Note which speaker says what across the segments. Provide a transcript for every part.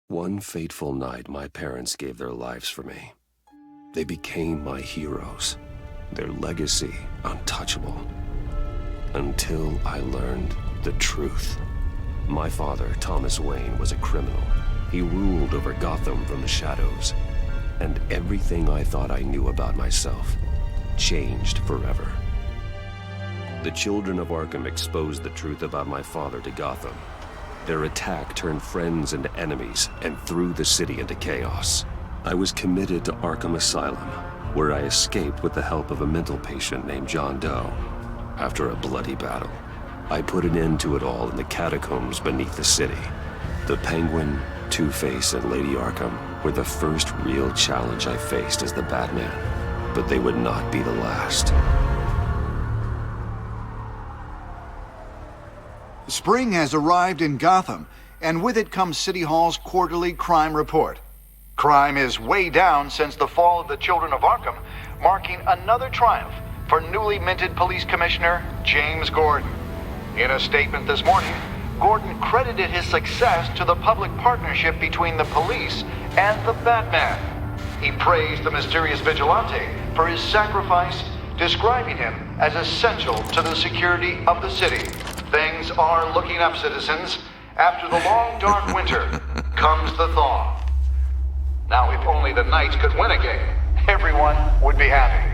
Speaker 1: One fateful night, my parents gave their lives for me. They became my heroes, their legacy untouchable. Until I learned the truth. My father, Thomas Wayne, was a criminal. He ruled over Gotham from the shadows. And everything I thought I knew about myself changed forever. The children of Arkham exposed the truth about my father to Gotham. Their attack turned friends into enemies and threw the city into chaos. I was committed to Arkham Asylum, where I escaped with the help of a mental patient named John Doe. After a bloody battle, I put an end to it all in the catacombs beneath the city. The Penguin, Two-Face, and Lady Arkham were the first real challenge I faced as the Batman, but they would not be the last.
Speaker 2: Spring has arrived in Gotham, and with it comes City Hall's quarterly crime report. Crime is way down since the fall of the Children of Arkham, marking another triumph for newly minted Police Commissioner James Gordon. In a statement this morning, Gordon credited his success to the public partnership between the police and the Batman. He praised the mysterious vigilante for his sacrifice, describing him as essential to the security of the city. Things are looking up, citizens. After the long, dark winter comes the thaw. Now, if only the Knights could win a game, everyone would be happy.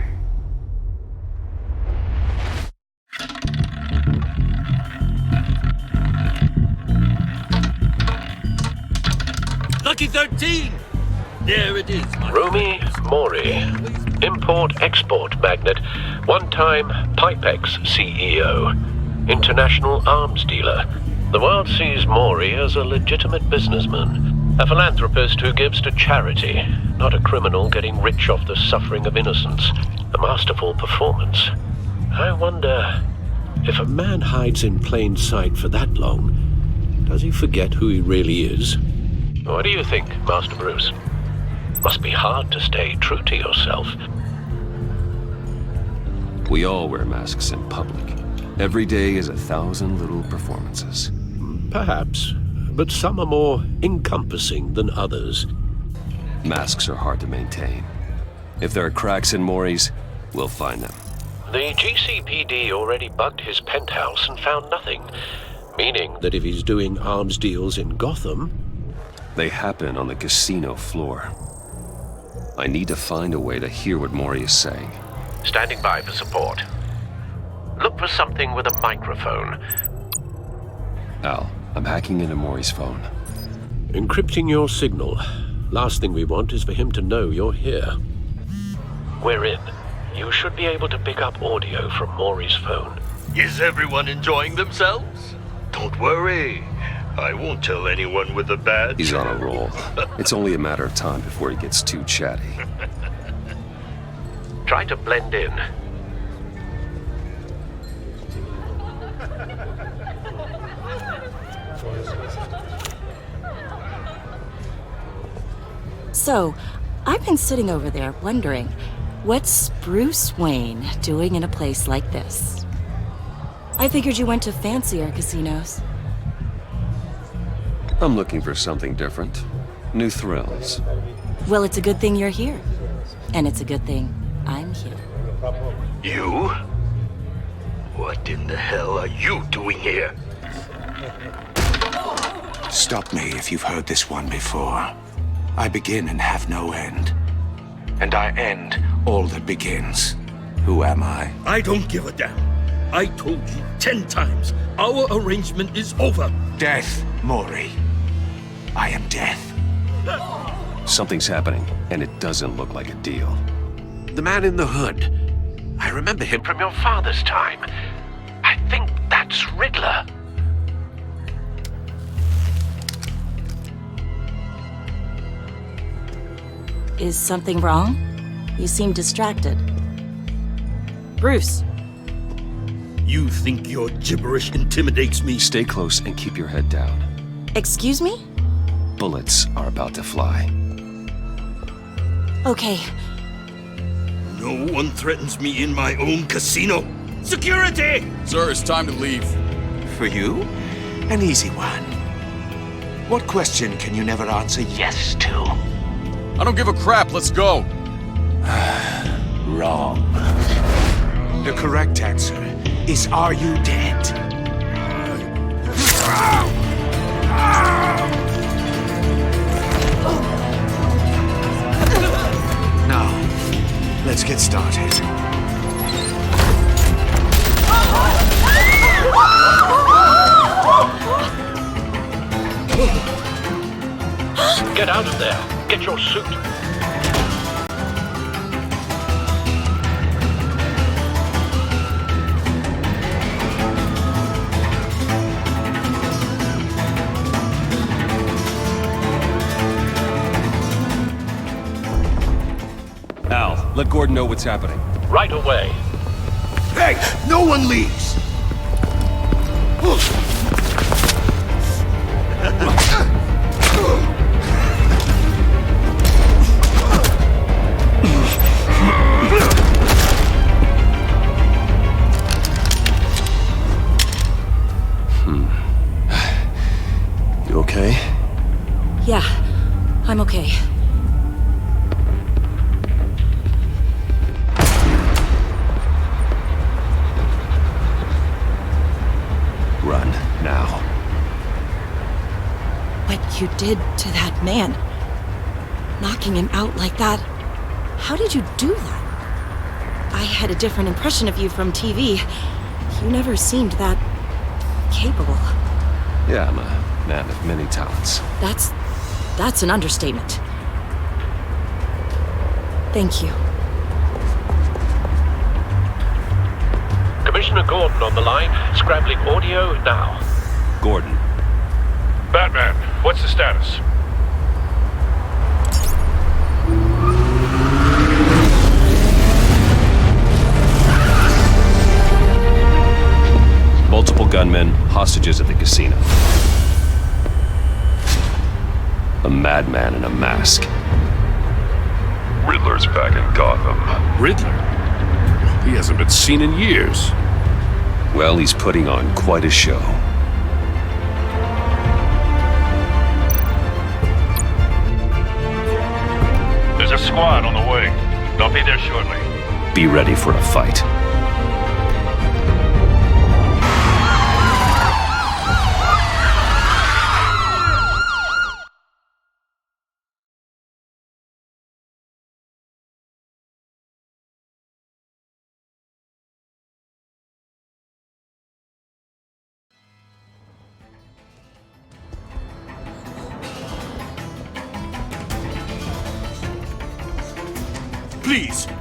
Speaker 3: Lucky 13! There it is.
Speaker 4: Rumi Mori, import-export magnate, one-time Pipex CEO, international arms dealer. The world sees Mori as a legitimate businessman, a philanthropist who gives to charity, not a criminal getting rich off the suffering of innocence. A masterful performance. I wonder, if a man hides in plain sight for that long, does he forget who he really is? What do you think, Master Bruce? Must be hard to stay true to yourself.
Speaker 1: We all wear masks in public. Every day is 1,000 little performances.
Speaker 4: Perhaps, but some are more encompassing than others.
Speaker 1: Masks are hard to maintain. If there are cracks in Mori's, we'll find them.
Speaker 4: The GCPD already bugged his penthouse and found nothing, meaning that if he's doing arms deals in Gotham...
Speaker 1: They happen on the casino floor. I need to find a way to hear what Mori is saying.
Speaker 4: Standing by for support. Look for something with a microphone.
Speaker 1: Al, I'm hacking into Mori's phone.
Speaker 4: Encrypting your signal. Last thing we want is for him to know you're here. We're in. You should be able to pick up audio from Mori's phone.
Speaker 3: Is everyone enjoying themselves? Don't worry. I won't tell anyone with a badge.
Speaker 1: He's on a roll. It's only a matter of time before he gets too chatty.
Speaker 4: Try to blend in.
Speaker 5: So, I've been sitting over there wondering, what's Bruce Wayne doing in a place like this? I figured you went to fancier casinos.
Speaker 1: I'm looking for something different. New thrills.
Speaker 5: Well, it's a good thing you're here. And it's a good thing I'm here.
Speaker 3: You? What in the hell are you doing here?
Speaker 6: Stop me if you've heard this one before. I begin and have no end. And I end all that begins. Who am I?
Speaker 3: I don't give a damn. I told you 10 times. Our arrangement is over.
Speaker 6: Death, Mori. I am death.
Speaker 1: Something's happening, and it doesn't look like a deal.
Speaker 4: The man in the hood. I remember him from your father's time. I think that's Riddler.
Speaker 5: Is something wrong? You seem distracted. Bruce.
Speaker 3: You think your gibberish intimidates me?
Speaker 1: Stay close and keep your head down.
Speaker 5: Excuse me?
Speaker 1: Bullets are about to fly.
Speaker 5: Okay.
Speaker 3: No one threatens me in my own casino. Security!
Speaker 7: Sir, it's time to leave.
Speaker 6: For you, an easy one. What question can you never answer yes to?
Speaker 7: I don't give a crap, let's go!
Speaker 6: Wrong. The correct answer is, are you dead? Now, let's get started.
Speaker 4: Get out of there! Get your suit!
Speaker 7: Al, let Gordon know what's happening.
Speaker 4: Right away.
Speaker 6: Hey, no one leaves!
Speaker 1: You okay?
Speaker 5: Yeah, I'm okay.
Speaker 1: Run, now.
Speaker 5: What you did to that man, knocking him out like that, how did you do that? I had a different impression of you from TV. You never seemed that capable.
Speaker 1: Yeah, I'm a man of many talents.
Speaker 5: That's an understatement. Thank you.
Speaker 4: Commissioner Gordon on the line, scrambling audio now.
Speaker 1: Gordon.
Speaker 8: Batman, what's the status?
Speaker 1: Multiple gunmen, hostages at the casino. A madman in a mask.
Speaker 8: Riddler's back in Gotham.
Speaker 7: Riddler? He hasn't been seen in years.
Speaker 1: Well, he's putting on quite a show.
Speaker 8: There's a squad on the way. They'll be there shortly.
Speaker 1: Be ready for a fight.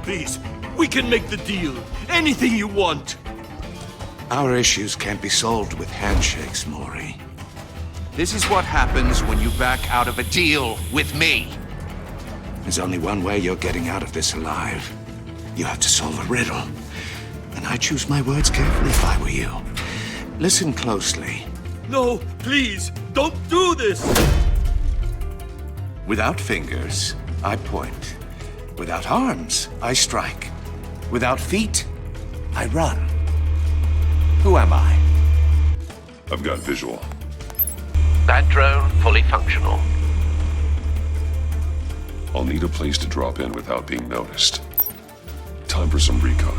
Speaker 3: Please, we can make the deal. Anything you want.
Speaker 6: Our issues can't be solved with handshakes, Maury.
Speaker 9: This is what happens when you back out of a deal with me.
Speaker 6: There's only one way you're getting out of this alive. You have to solve a riddle. And I choose my words carefully if I were you. Listen closely.
Speaker 3: No, please, don't do this.
Speaker 6: Without fingers, I point. Without arms, I strike. Without feet, I run. Who am I?
Speaker 8: I've got visual.
Speaker 4: That drone fully functional.
Speaker 8: I'll need a place to drop in without being noticed. Time for some recon.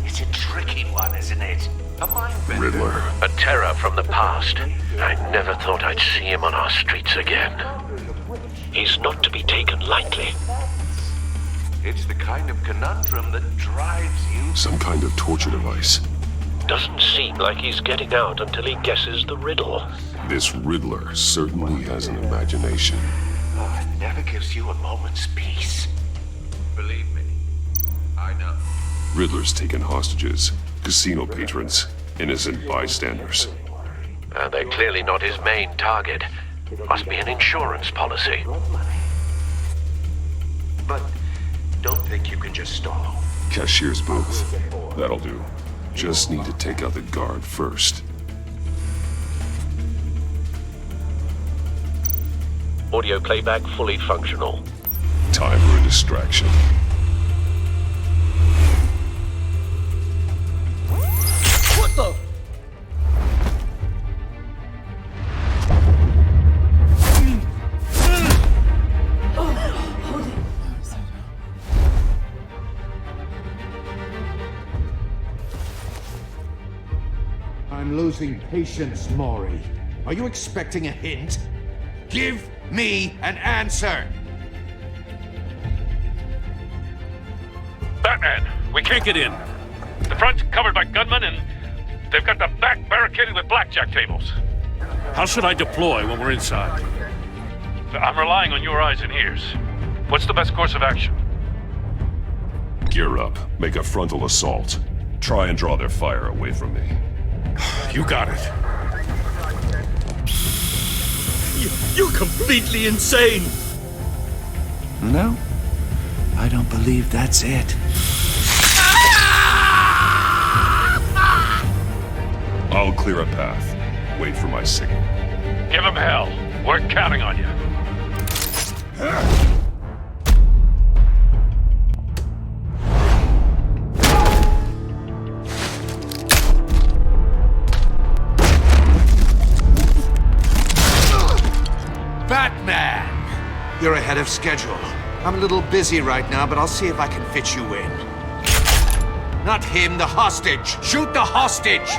Speaker 6: It's a tricky one, isn't it? A mind bender.
Speaker 8: Riddler.
Speaker 4: A terror from the past. I never thought I'd see him on our streets again. He's not to be taken lightly.
Speaker 9: It's the kind of conundrum that drives you.
Speaker 8: Some kind of torture device.
Speaker 4: Doesn't seem like he's getting out until he guesses the riddle.
Speaker 8: This Riddler certainly has an imagination.
Speaker 9: Oh, it never gives you a moment's peace. Believe me, I know.
Speaker 8: Riddler's taken hostages, casino patrons, innocent bystanders.
Speaker 4: And they're clearly not his main target. Must be an insurance policy.
Speaker 9: But don't think you can just stall.
Speaker 8: Cashier's booth. That'll do. Just need to take out the guard first.
Speaker 4: Audio playback fully functional.
Speaker 8: Time for a distraction.
Speaker 3: What the?
Speaker 6: losing patience, Maury. Are you expecting a hint? Give me an answer!
Speaker 10: Batman, we can't get in. The front's covered by gunmen, and they've got the back barricaded with blackjack tables. How should I deploy when we're inside? I'm relying on your eyes and ears. What's the best course of action?
Speaker 8: Gear up. Make a frontal assault. Try and draw their fire away from me.
Speaker 10: You got it. You're completely insane!
Speaker 6: No, I don't believe that's it.
Speaker 8: I'll clear a path. Wait for my signal.
Speaker 10: Give him hell. We're counting on you.
Speaker 6: Batman! You're ahead of schedule. I'm a little busy right now, but I'll see if I can fit you in. Not him, the hostage! Shoot the hostage!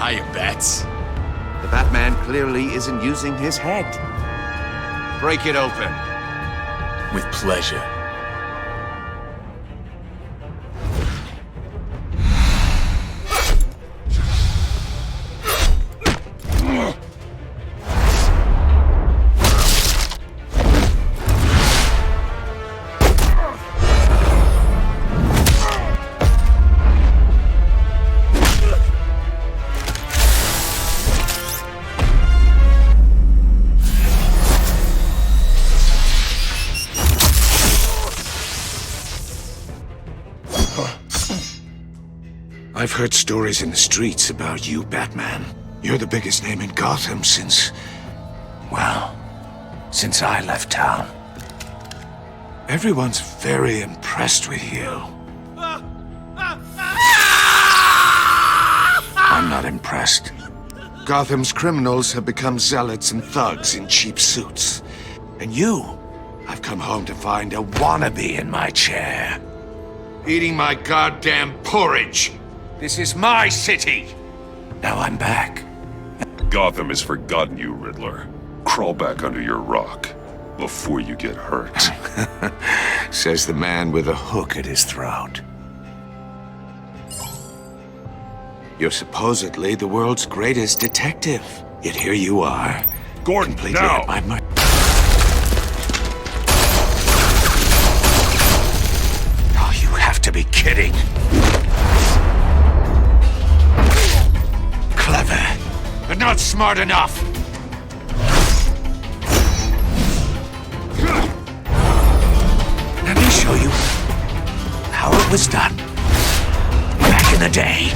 Speaker 11: Hiya, Bats.
Speaker 6: The Batman clearly isn't using his head. Break it open.
Speaker 11: With pleasure.
Speaker 6: I've heard stories in the streets about you, Batman. You're the biggest name in Gotham since... well, since I left town. Everyone's very impressed with you. I'm not impressed. Gotham's criminals have become zealots and thugs in cheap suits. And you, I've come home to find a wannabe in my chair. Eating my goddamn porridge. This is my city! Now I'm back.
Speaker 8: Gotham has forgotten you, Riddler. Crawl back under your rock before you get hurt.
Speaker 6: Says the man with a hook at his throat. You're supposedly the world's greatest detective. Yet here you are.
Speaker 8: Gordon,
Speaker 6: completely
Speaker 8: now!
Speaker 6: at my mercy. Oh, you have to be kidding. Clever, but not smart enough. Let me show you how it was done back in the day.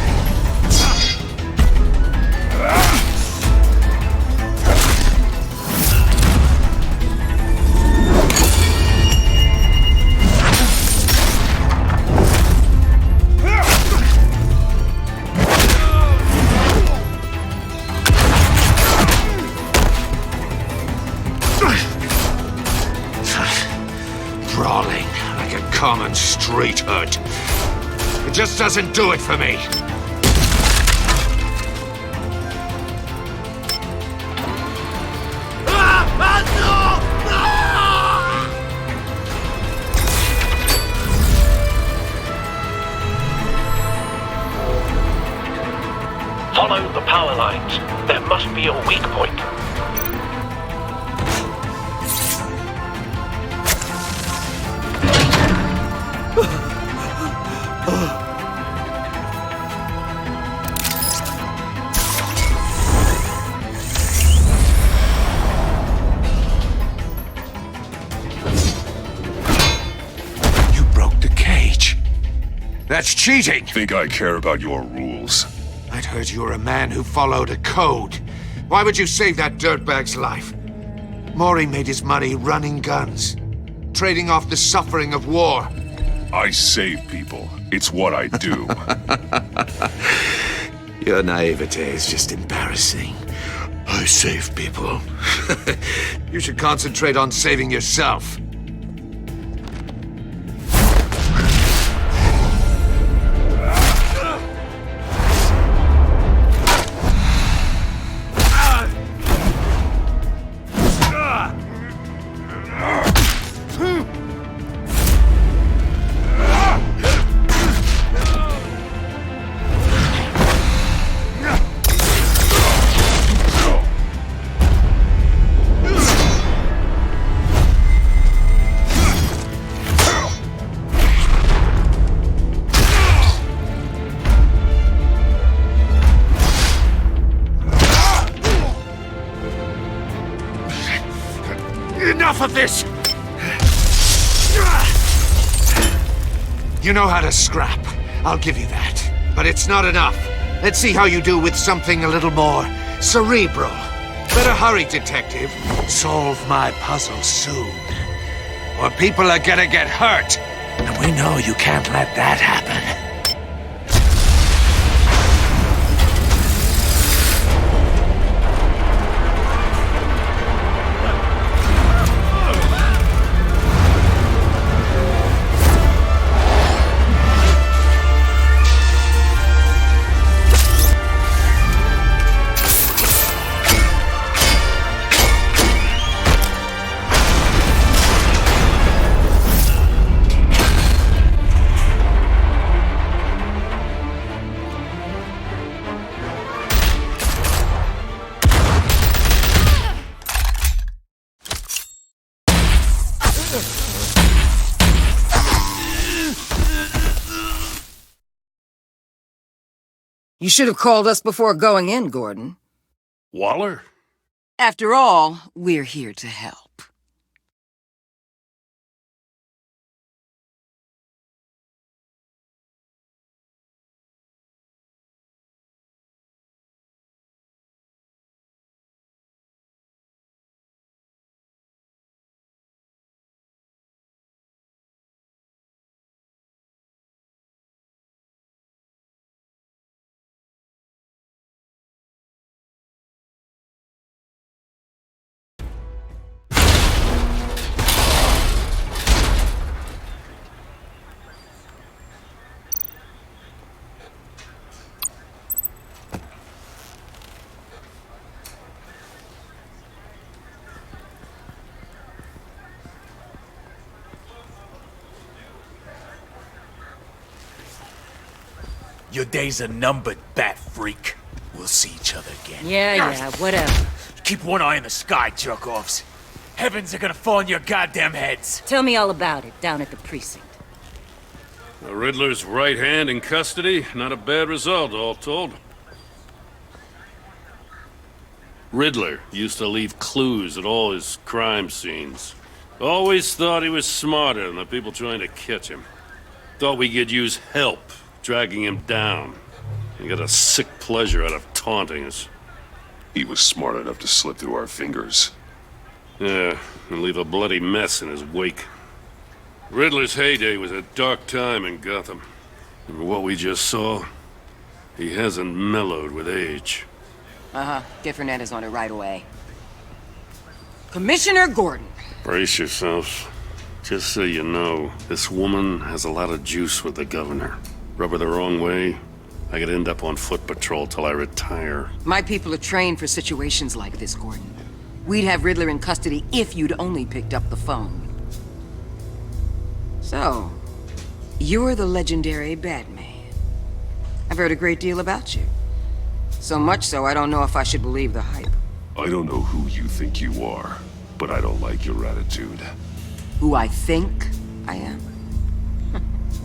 Speaker 6: Brawling like a common street hood. It just doesn't do it for me.
Speaker 4: Follow the power lines. There must be a weak point.
Speaker 6: You broke the cage. That's cheating!
Speaker 8: Think I care about your rules?
Speaker 6: I'd heard you were a man who followed a code. Why would you save that dirtbag's life? Maury made his money running guns, trading off the suffering of war.
Speaker 8: I save people. It's what I do.
Speaker 6: Your naivete is just embarrassing. I save people. You should concentrate on saving yourself. Enough of this! You know how to scrap. I'll give you that. But it's not enough. Let's see how you do with something a little more cerebral. Better hurry, detective. Solve my puzzle soon. Or people are gonna get hurt. And we know you can't let that happen.
Speaker 12: You should have called us before going in, Gordon.
Speaker 10: Waller?
Speaker 12: After all, we're here to help.
Speaker 11: Your days are numbered, bat freak. We'll see each other again.
Speaker 12: Yeah, whatever.
Speaker 11: Keep one eye in the sky, jerk-offs. Heavens are gonna fall on your goddamn heads.
Speaker 12: Tell me all about it down at the precinct.
Speaker 10: The Riddler's right hand in custody. Not a bad result, all told. Riddler used to leave clues at all his crime scenes. Always thought he was smarter than the people trying to catch him. Thought we could use help dragging him down. He got a sick pleasure out of taunting us.
Speaker 8: He was smart enough to slip through our fingers.
Speaker 10: Yeah, and leave a bloody mess in his wake. Riddler's heyday was a dark time in Gotham. And what we just saw, he hasn't mellowed with age.
Speaker 12: Get Fernandez on it right away. Commissioner Gordon.
Speaker 10: Brace yourselves. Just so you know, this woman has a lot of juice with the governor. Rub her the wrong way, I could end up on foot patrol till I retire.
Speaker 12: My people are trained for situations like this, Gordon. We'd have Riddler in custody if you'd only picked up the phone. So, you're the legendary Batman. I've heard a great deal about you. So much so, I don't know if I should believe the hype.
Speaker 8: I don't know who you think you are, but I don't like your attitude.
Speaker 12: Who I think I am?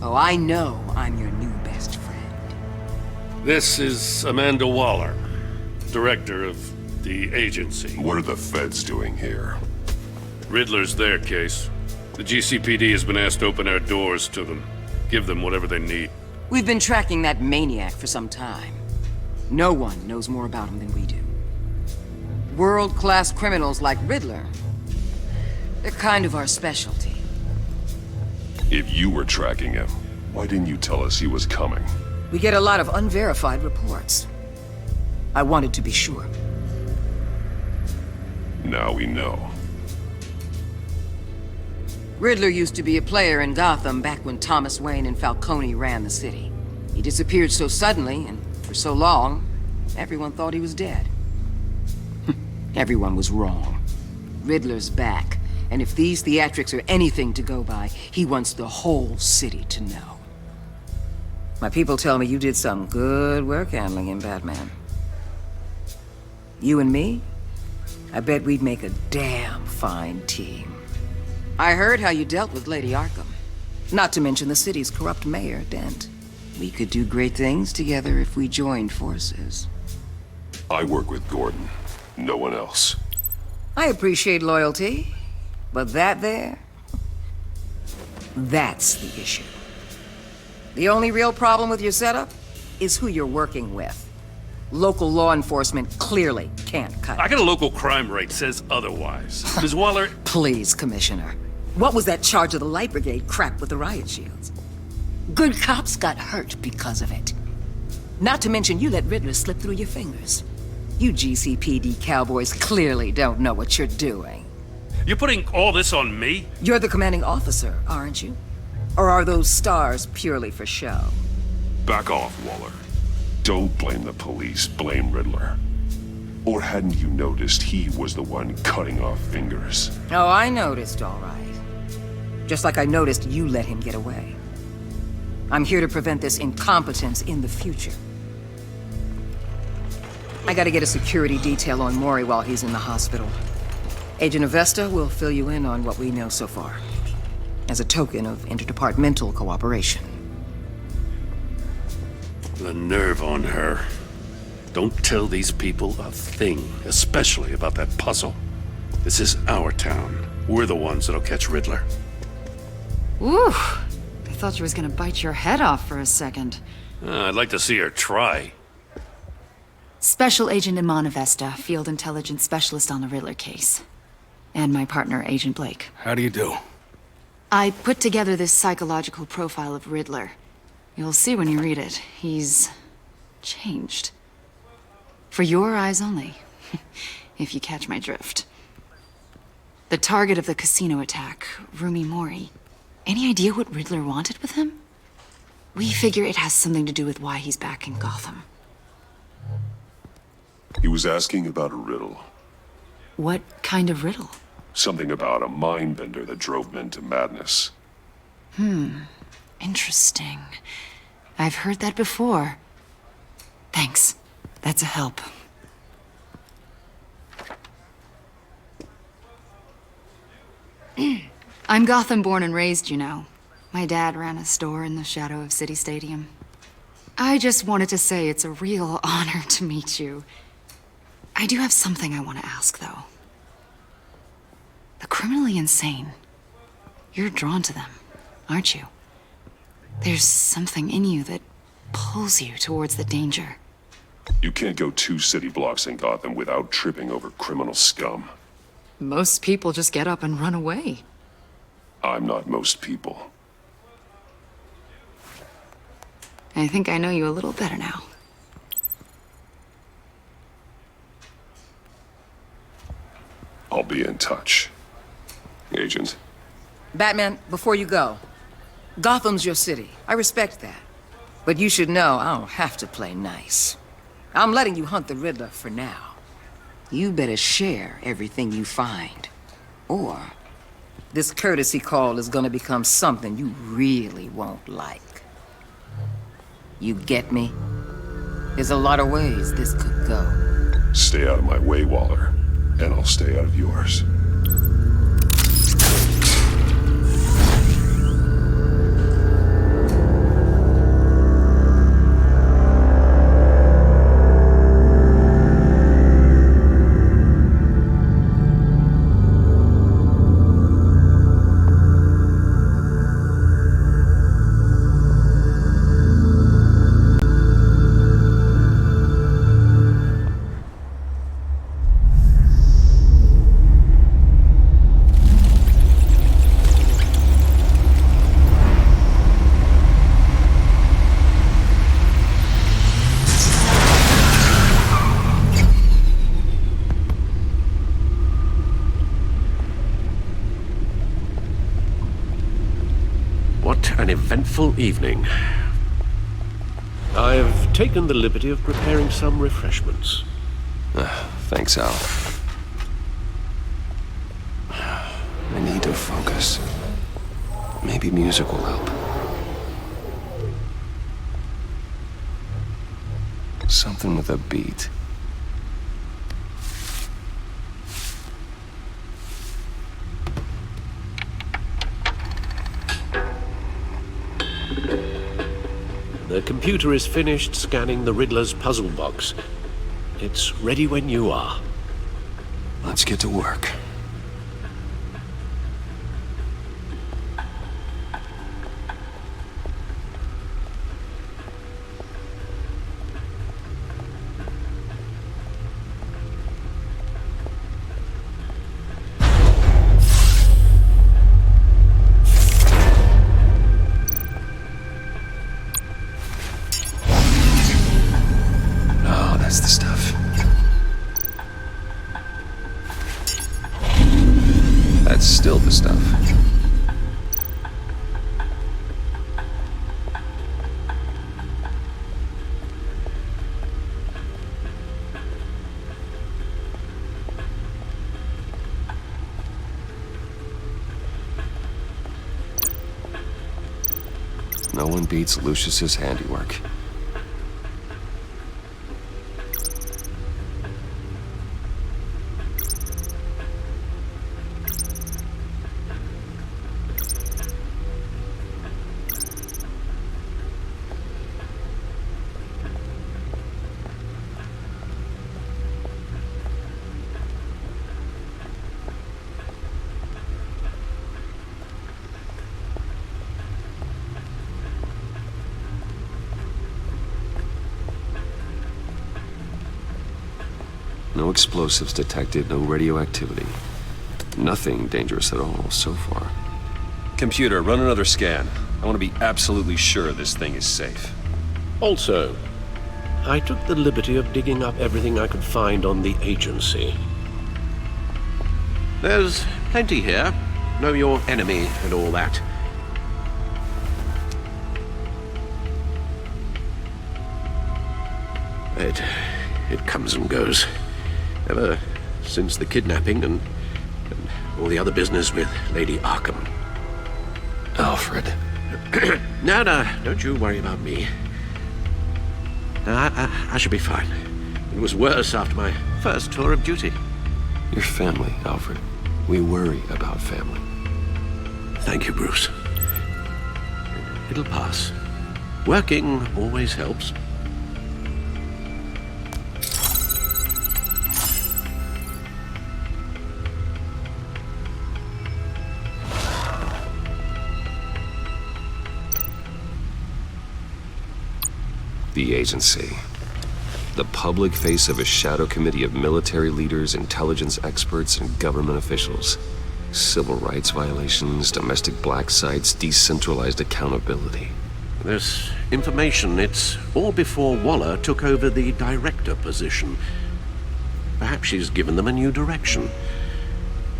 Speaker 12: Oh, I know I'm your new best friend.
Speaker 10: This is Amanda Waller, director of the agency.
Speaker 8: What are the feds doing here?
Speaker 10: Riddler's their case. The GCPD has been asked to open our doors to them. Give them whatever they need.
Speaker 12: We've been tracking that maniac for some time. No one knows more about him than we do. World-class criminals like Riddler They're kind of our specialty.
Speaker 8: If you were tracking him, why didn't you tell us he was coming?
Speaker 12: We get a lot of unverified reports. I wanted to be sure.
Speaker 8: Now we know.
Speaker 12: Riddler used to be a player in Gotham back when Thomas Wayne and Falcone ran the city. He disappeared so suddenly and for so long, everyone thought he was dead. Everyone was wrong. Riddler's back, and if these theatrics are anything to go by, he wants the whole city to know. My people tell me you did some good work handling him, Batman. You and me? I bet we'd make a damn fine team. I heard how you dealt with Lady Arkham. Not to mention the city's corrupt mayor, Dent. We could do great things together if we joined forces.
Speaker 8: I work with Gordon. No one else.
Speaker 12: I appreciate loyalty, but that there... that's the issue. The only real problem with your setup is who you're working with. Local law enforcement clearly can't cut it.
Speaker 10: I got a local crime rate says otherwise. Ms. Waller...
Speaker 12: Please, Commissioner. What was that charge of the Light Brigade crap with the riot shields? Good cops got hurt because of it. Not to mention you let Riddler slip through your fingers. You GCPD cowboys clearly don't know what you're doing.
Speaker 10: You're putting all this on me?
Speaker 12: You're the commanding officer, aren't you? Or are those stars purely for show?
Speaker 8: Back off, Waller. Don't blame the police, blame Riddler. Or hadn't you noticed he was the one cutting off fingers?
Speaker 12: Oh, I noticed, all right. Just like I noticed you let him get away. I'm here to prevent this incompetence in the future. I gotta get a security detail on Mori while he's in the hospital. Agent Avesta will fill you in on what we know so far, as a token of interdepartmental cooperation.
Speaker 10: The nerve on her. Don't tell these people a thing, especially about that puzzle. This is our town. We're the ones that'll catch Riddler.
Speaker 13: Ooh, I thought she was gonna bite your head off for a second.
Speaker 10: I'd like to see her try.
Speaker 13: Special Agent Iman Avesta, Field Intelligence Specialist on the Riddler case. And my partner, Agent Blake.
Speaker 7: How do you do?
Speaker 13: I put together this psychological profile of Riddler. You'll see when you read it. He's... changed. For your eyes only, if you catch my drift. The target of the casino attack, Rumi Mori. Any idea what Riddler wanted with him? We figure it has something to do with why he's back in Gotham.
Speaker 8: He was asking about a riddle.
Speaker 13: What kind of riddle?
Speaker 8: Something about a mind-bender that drove men to madness.
Speaker 13: Interesting. I've heard that before. Thanks. That's a help. I'm Gotham born and raised, you know. My dad ran a store in the shadow of City Stadium. I just wanted to say it's a real honor to meet you. I do have something I want to ask, though. The criminally insane. You're drawn to them, aren't you? There's something in you that pulls you towards the danger.
Speaker 8: You can't go 2 city blocks in Gotham without tripping over criminal scum.
Speaker 13: Most people just get up and run away.
Speaker 8: I'm not most people.
Speaker 13: I think I know you a little better now.
Speaker 8: I'll be in touch. Agent.
Speaker 12: Batman, before you go, Gotham's your city. I respect that. But you should know I don't have to play nice. I'm letting you hunt the Riddler for now. You better share everything you find. Or this courtesy call is gonna become something you really won't like. You get me? There's a lot of ways this could go.
Speaker 8: Stay out of my way, Waller, and I'll stay out of yours.
Speaker 4: evening. I've taken the liberty of preparing some refreshments.
Speaker 1: Thanks, Al. I need to focus. Maybe music will help. Something with a beat.
Speaker 4: The computer is finished scanning the Riddler's puzzle box. It's ready when you are.
Speaker 1: Let's get to work. That's the stuff. That's still the stuff. No one beats Lucius's handiwork. No explosives detected, no radioactivity. Nothing dangerous at all so far.
Speaker 7: Computer, run another scan. I want to be absolutely sure this thing is safe.
Speaker 4: Also, I took the liberty of digging up everything I could find on the agency. There's plenty here. Know your enemy and all that. It comes and goes. Ever since the kidnapping and all the other business with Lady Arkham.
Speaker 1: Alfred.
Speaker 4: No, don't you worry about me. No, I should be fine. It was worse after my first tour of duty.
Speaker 1: Your family, Alfred. We worry about family.
Speaker 4: Thank you, Bruce. It'll pass. Working always helps.
Speaker 1: The agency. The public face of a shadow committee of military leaders, intelligence experts, and government officials. Civil rights violations, domestic black sites, decentralized accountability.
Speaker 4: This information, it's all before Waller took over the director position. Perhaps she's given them a new direction.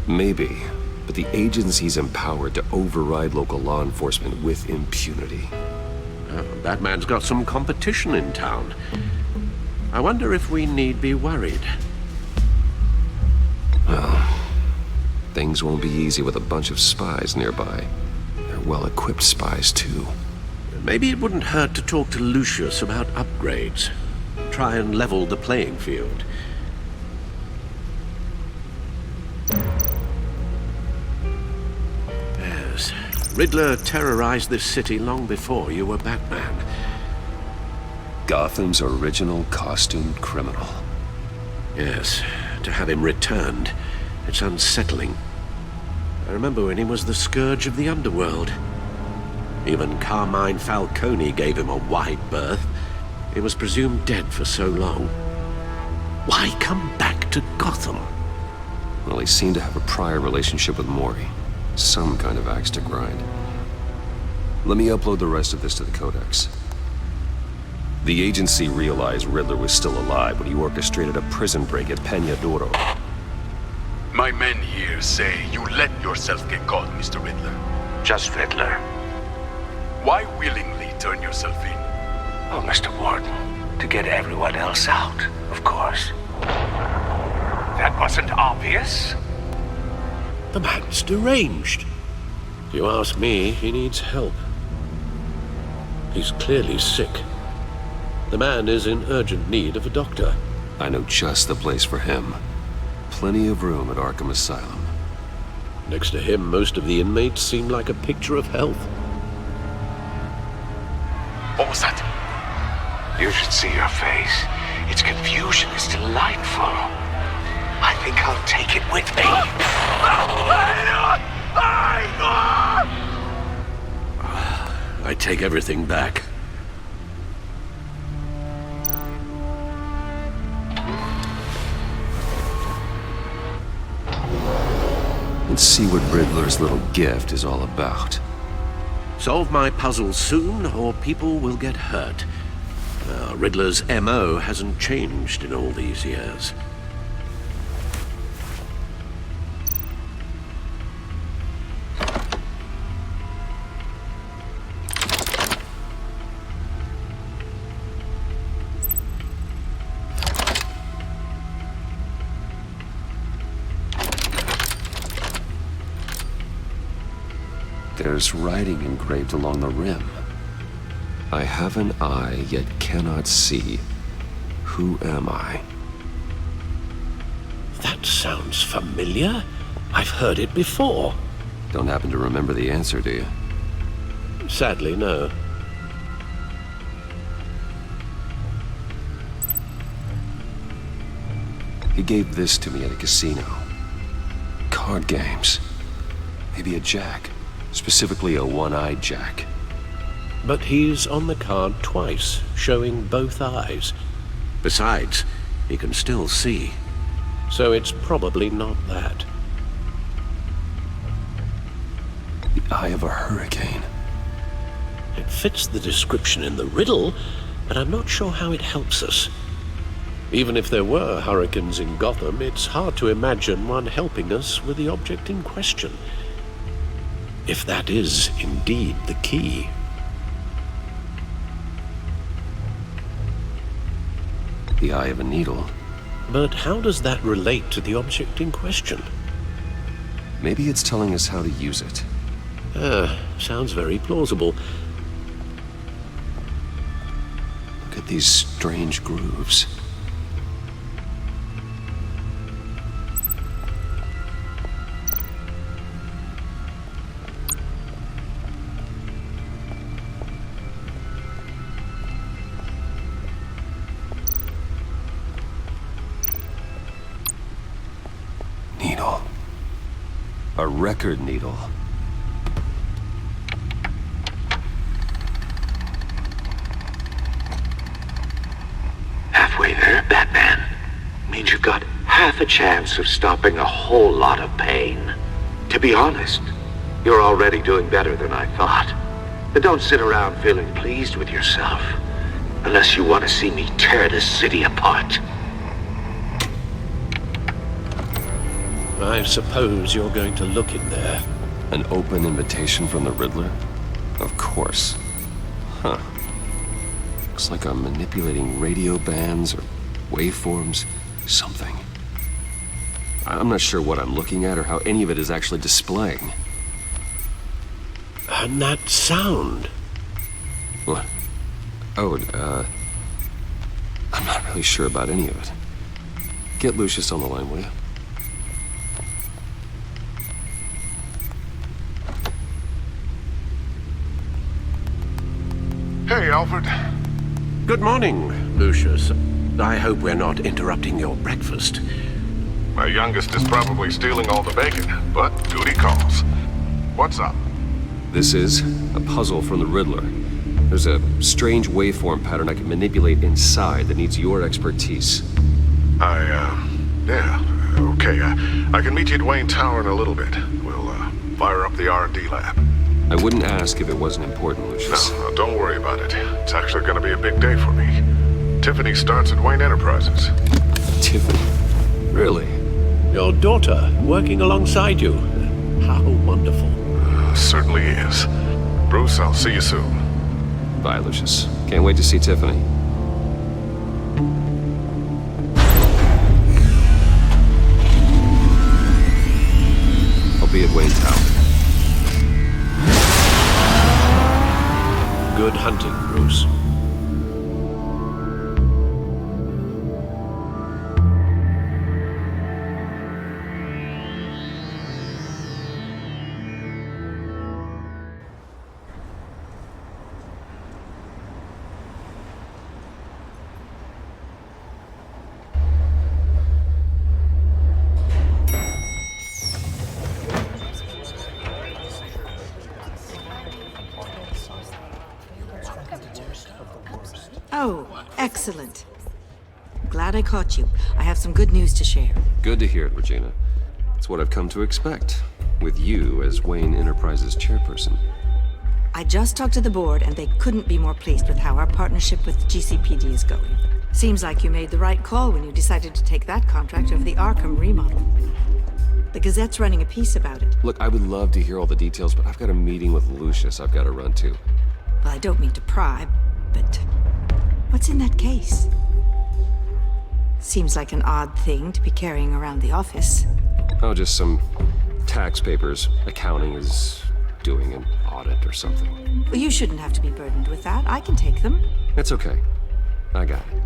Speaker 1: Maybe, but the agency's empowered to override local law enforcement with impunity.
Speaker 4: Batman's got some competition in town. I wonder if we need be worried.
Speaker 1: Well, things won't be easy with a bunch of spies nearby. They're well-equipped spies, too.
Speaker 4: Maybe it wouldn't hurt to talk to Lucius about upgrades. Try and level the playing field. Yes. Riddler terrorized this city long before you were Batman.
Speaker 1: Gotham's original costumed criminal.
Speaker 4: Yes, to have him returned, it's unsettling. I remember when he was the scourge of the underworld. Even Carmine Falcone gave him a wide berth. He was presumed dead for so long. Why come back to Gotham?
Speaker 1: Well, he seemed to have a prior relationship with Mori. Some kind of axe to grind. Let me upload the rest of this to the Codex. The agency realized Riddler was still alive when he orchestrated a prison break at Peñadoro.
Speaker 14: My men here say you let yourself get caught, Mr. Riddler.
Speaker 9: Just Riddler.
Speaker 14: Why willingly turn yourself in?
Speaker 9: Oh, Mr. Warden, to get everyone else out, of course. That wasn't obvious.
Speaker 4: The man's deranged. If you ask me, he needs help. He's clearly sick. The man is in urgent need of a doctor.
Speaker 1: I know just the place for him. Plenty of room at Arkham Asylum.
Speaker 4: Next to him, most of the inmates seem like a picture of health.
Speaker 9: What was that? You should see your face. Its confusion is delightful. I think I'll take it with me.
Speaker 4: I take everything back.
Speaker 1: Let's see what Riddler's little gift is all about.
Speaker 4: Solve my puzzles soon, or people will get hurt. Riddler's MO hasn't changed in all these years.
Speaker 1: There's writing engraved along the rim. I have an eye, yet cannot see. Who am I?
Speaker 4: That sounds familiar. I've heard it before.
Speaker 1: Don't happen to remember the answer, do you?
Speaker 4: Sadly, no.
Speaker 1: He gave this to me at a casino. Card games. Maybe a jack. Specifically a one-eyed jack.
Speaker 4: But he's on the card twice, showing both eyes. Besides, he can still see. So it's probably not that.
Speaker 1: The eye of a hurricane.
Speaker 4: It fits the description in the riddle, but I'm not sure how it helps us. Even if there were hurricanes in Gotham, it's hard to imagine one helping us with the object in question. If that is indeed the key.
Speaker 1: The eye of a needle.
Speaker 4: But how does that relate to the object in question?
Speaker 1: Maybe it's telling us how to use it.
Speaker 4: Sounds very plausible.
Speaker 1: Look at these strange grooves. Needle. A record needle.
Speaker 9: Halfway there, Batman. Means you've got half a chance of stopping a whole lot of pain. To be honest, you're already doing better than I thought. But don't sit around feeling pleased with yourself. Unless you want to see me tear this city apart.
Speaker 4: I suppose you're going to look in there.
Speaker 1: An open invitation from the Riddler? Of course. Huh. Looks like I'm manipulating radio bands or waveforms. Something. I'm not sure what I'm looking at or how any of it is actually displaying.
Speaker 4: And that sound.
Speaker 1: What? Oh, I'm not really sure about any of it. Get Lucius on the line, will you?
Speaker 6: Hey, Alfred.
Speaker 4: Good morning, Lucius. I hope we're not interrupting your breakfast.
Speaker 6: My youngest is probably stealing all the bacon, but duty calls. What's up?
Speaker 1: This is a puzzle from the Riddler. There's a strange waveform pattern I can manipulate inside that needs your expertise.
Speaker 6: Yeah, okay. I can meet you at Wayne Tower in a little bit. We'll, fire up the R&D lab.
Speaker 1: I wouldn't ask if it wasn't important, Lucius.
Speaker 6: No, don't worry about it. It's actually gonna be a big day for me. Tiffany starts at Wayne Enterprises.
Speaker 1: Tiffany? Really?
Speaker 4: Your daughter, working alongside you. How wonderful.
Speaker 6: Certainly is.
Speaker 8: Bruce, I'll see you soon.
Speaker 7: Bye, Lucius. Can't wait to see Tiffany. I'll be at Wayne Tower.
Speaker 4: Good hunting, Bruce.
Speaker 15: Oh, excellent. Glad I caught you. I have some good news to share.
Speaker 7: Good to hear it, Regina. It's what I've come to expect, with you as Wayne Enterprises chairperson.
Speaker 15: I just talked to the board, and they couldn't be more pleased with how our partnership with GCPD is going. Seems like you made the right call when you decided to take that contract over the Arkham remodel. The Gazette's running a piece about it.
Speaker 7: Look, I would love to hear all the details, but I've got a meeting with Lucius I've got to run to.
Speaker 15: Well, I don't mean to pry, but what's in that case? Seems like an odd thing to be carrying around the office.
Speaker 7: Oh, just some tax papers. Accounting is doing an audit or something.
Speaker 15: Well, you shouldn't have to be burdened with that. I can take them.
Speaker 7: It's okay. I got it.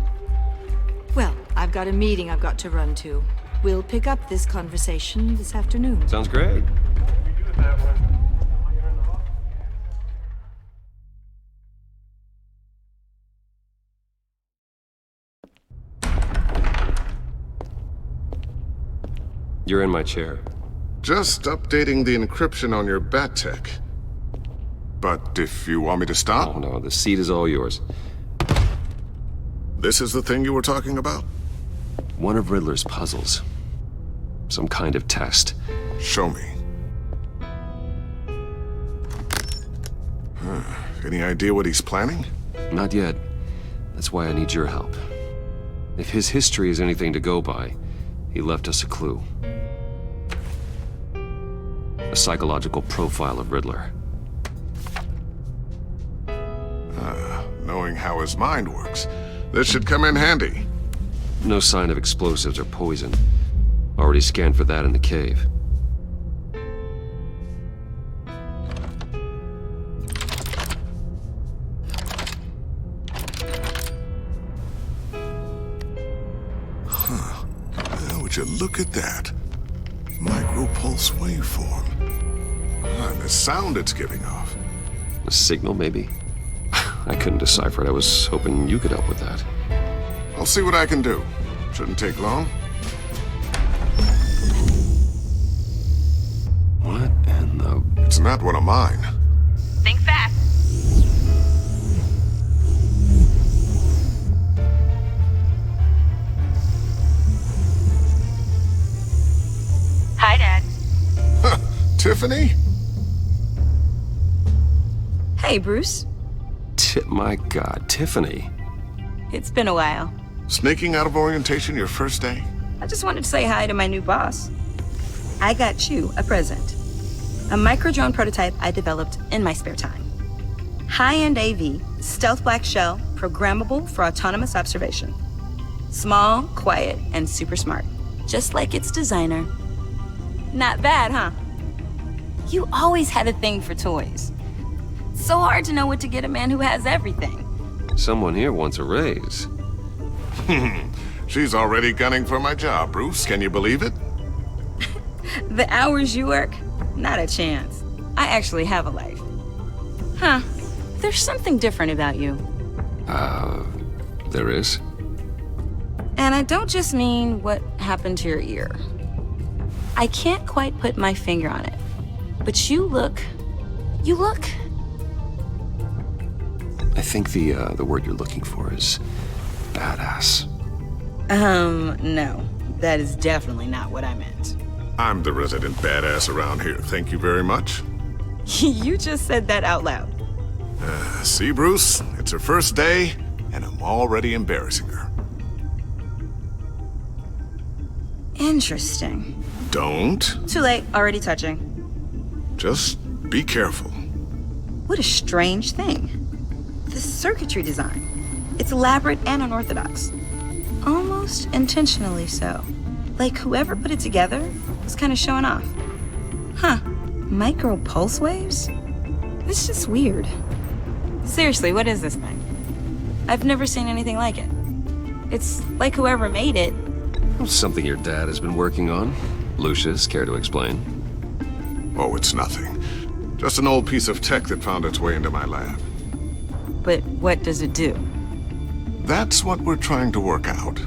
Speaker 15: Well, I've got a meeting I've got to run to. We'll pick up this conversation this afternoon.
Speaker 7: Sounds great. You're in my chair.
Speaker 8: Just updating the encryption on your bat tech. But if you want me to stop...
Speaker 7: Oh, no, the seat is all yours.
Speaker 8: This is the thing you were talking about?
Speaker 7: One of Riddler's puzzles. Some kind of test.
Speaker 8: Show me. Any idea what he's planning?
Speaker 7: Not yet. That's why I need your help. If his history is anything to go by, he left us a clue. A psychological profile of Riddler.
Speaker 8: Knowing how his mind works, this should come in handy.
Speaker 7: No sign of explosives or poison. Already scanned for that in the cave.
Speaker 8: Would you look at that? Micropulse waveform. And the sound it's giving off.
Speaker 7: A signal, maybe? I couldn't decipher it. I was hoping you could help with that.
Speaker 8: I'll see what I can do. Shouldn't take long.
Speaker 7: What in the...
Speaker 8: It's not one of mine.
Speaker 16: Think fast. Hi, Dad.
Speaker 8: Tiffany?
Speaker 5: Hey, Bruce.
Speaker 7: My God, Tiffany.
Speaker 5: It's been a while.
Speaker 8: Sneaking out of orientation your first day?
Speaker 5: I just wanted to say hi to my new boss. I got you a present. A micro-drone prototype I developed in my spare time. High-end AV, stealth black shell, programmable for autonomous observation. Small, quiet, and super smart. Just like its designer. Not bad, huh? You always had a thing for toys. So hard to know what to get a man who has everything.
Speaker 7: Someone here wants a raise.
Speaker 8: She's already gunning for my job, Bruce. Can you believe it?
Speaker 5: The hours you work? Not a chance. I actually have a life. Huh. There's something different about you.
Speaker 7: There is?
Speaker 5: And I don't just mean what happened to your ear. I can't quite put my finger on it. But you look...
Speaker 7: I think the word you're looking for is badass.
Speaker 5: No. That is definitely not what I meant.
Speaker 8: I'm the resident badass around here. Thank you very much.
Speaker 5: You just said that out loud.
Speaker 8: See, Bruce? It's her first day, and I'm already embarrassing her.
Speaker 5: Interesting.
Speaker 8: Don't.
Speaker 5: Too late. Already touching.
Speaker 8: Just be careful.
Speaker 16: What a strange thing. The circuitry design. It's elaborate and unorthodox. Almost intentionally so. Like whoever put it together was kind of showing off. Huh. Micro pulse waves? It's just weird. Seriously, what is this thing? I've never seen anything like it. It's like whoever made it.
Speaker 7: Something your dad has been working on. Lucius, care to explain?
Speaker 6: Oh, it's nothing. Just an old piece of tech that found its way into my lab.
Speaker 16: But what does it do?
Speaker 6: That's what we're trying to work out.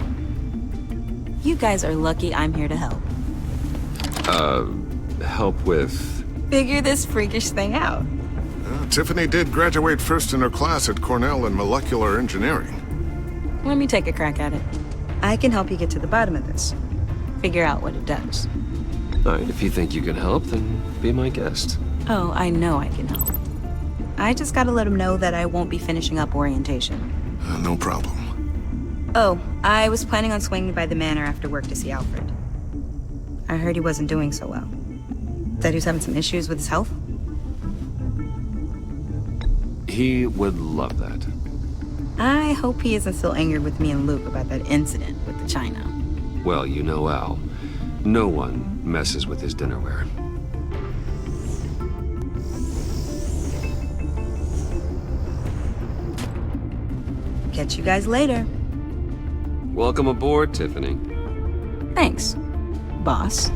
Speaker 16: You guys are lucky I'm here to help.
Speaker 7: Help with...
Speaker 16: Figure this freakish thing out.
Speaker 6: Tiffany did graduate first in her class at Cornell in molecular engineering.
Speaker 16: Let me take a crack at it. I can help you get to the bottom of this. Figure out what it does.
Speaker 7: All right, if you think you can help, then be my guest.
Speaker 16: Oh, I know I can help. I just gotta let him know that I won't be finishing up orientation.
Speaker 6: No problem.
Speaker 16: Oh, I was planning on swinging by the manor after work to see Alfred. I heard he wasn't doing so well. That he was having some issues with his health?
Speaker 7: He would love that.
Speaker 16: I hope he isn't still angered with me and Luke about that incident with the china.
Speaker 7: Well, you know Al. No one messes with his dinnerware.
Speaker 16: Catch you guys later.
Speaker 7: Welcome aboard, Tiffany.
Speaker 16: Thanks, boss.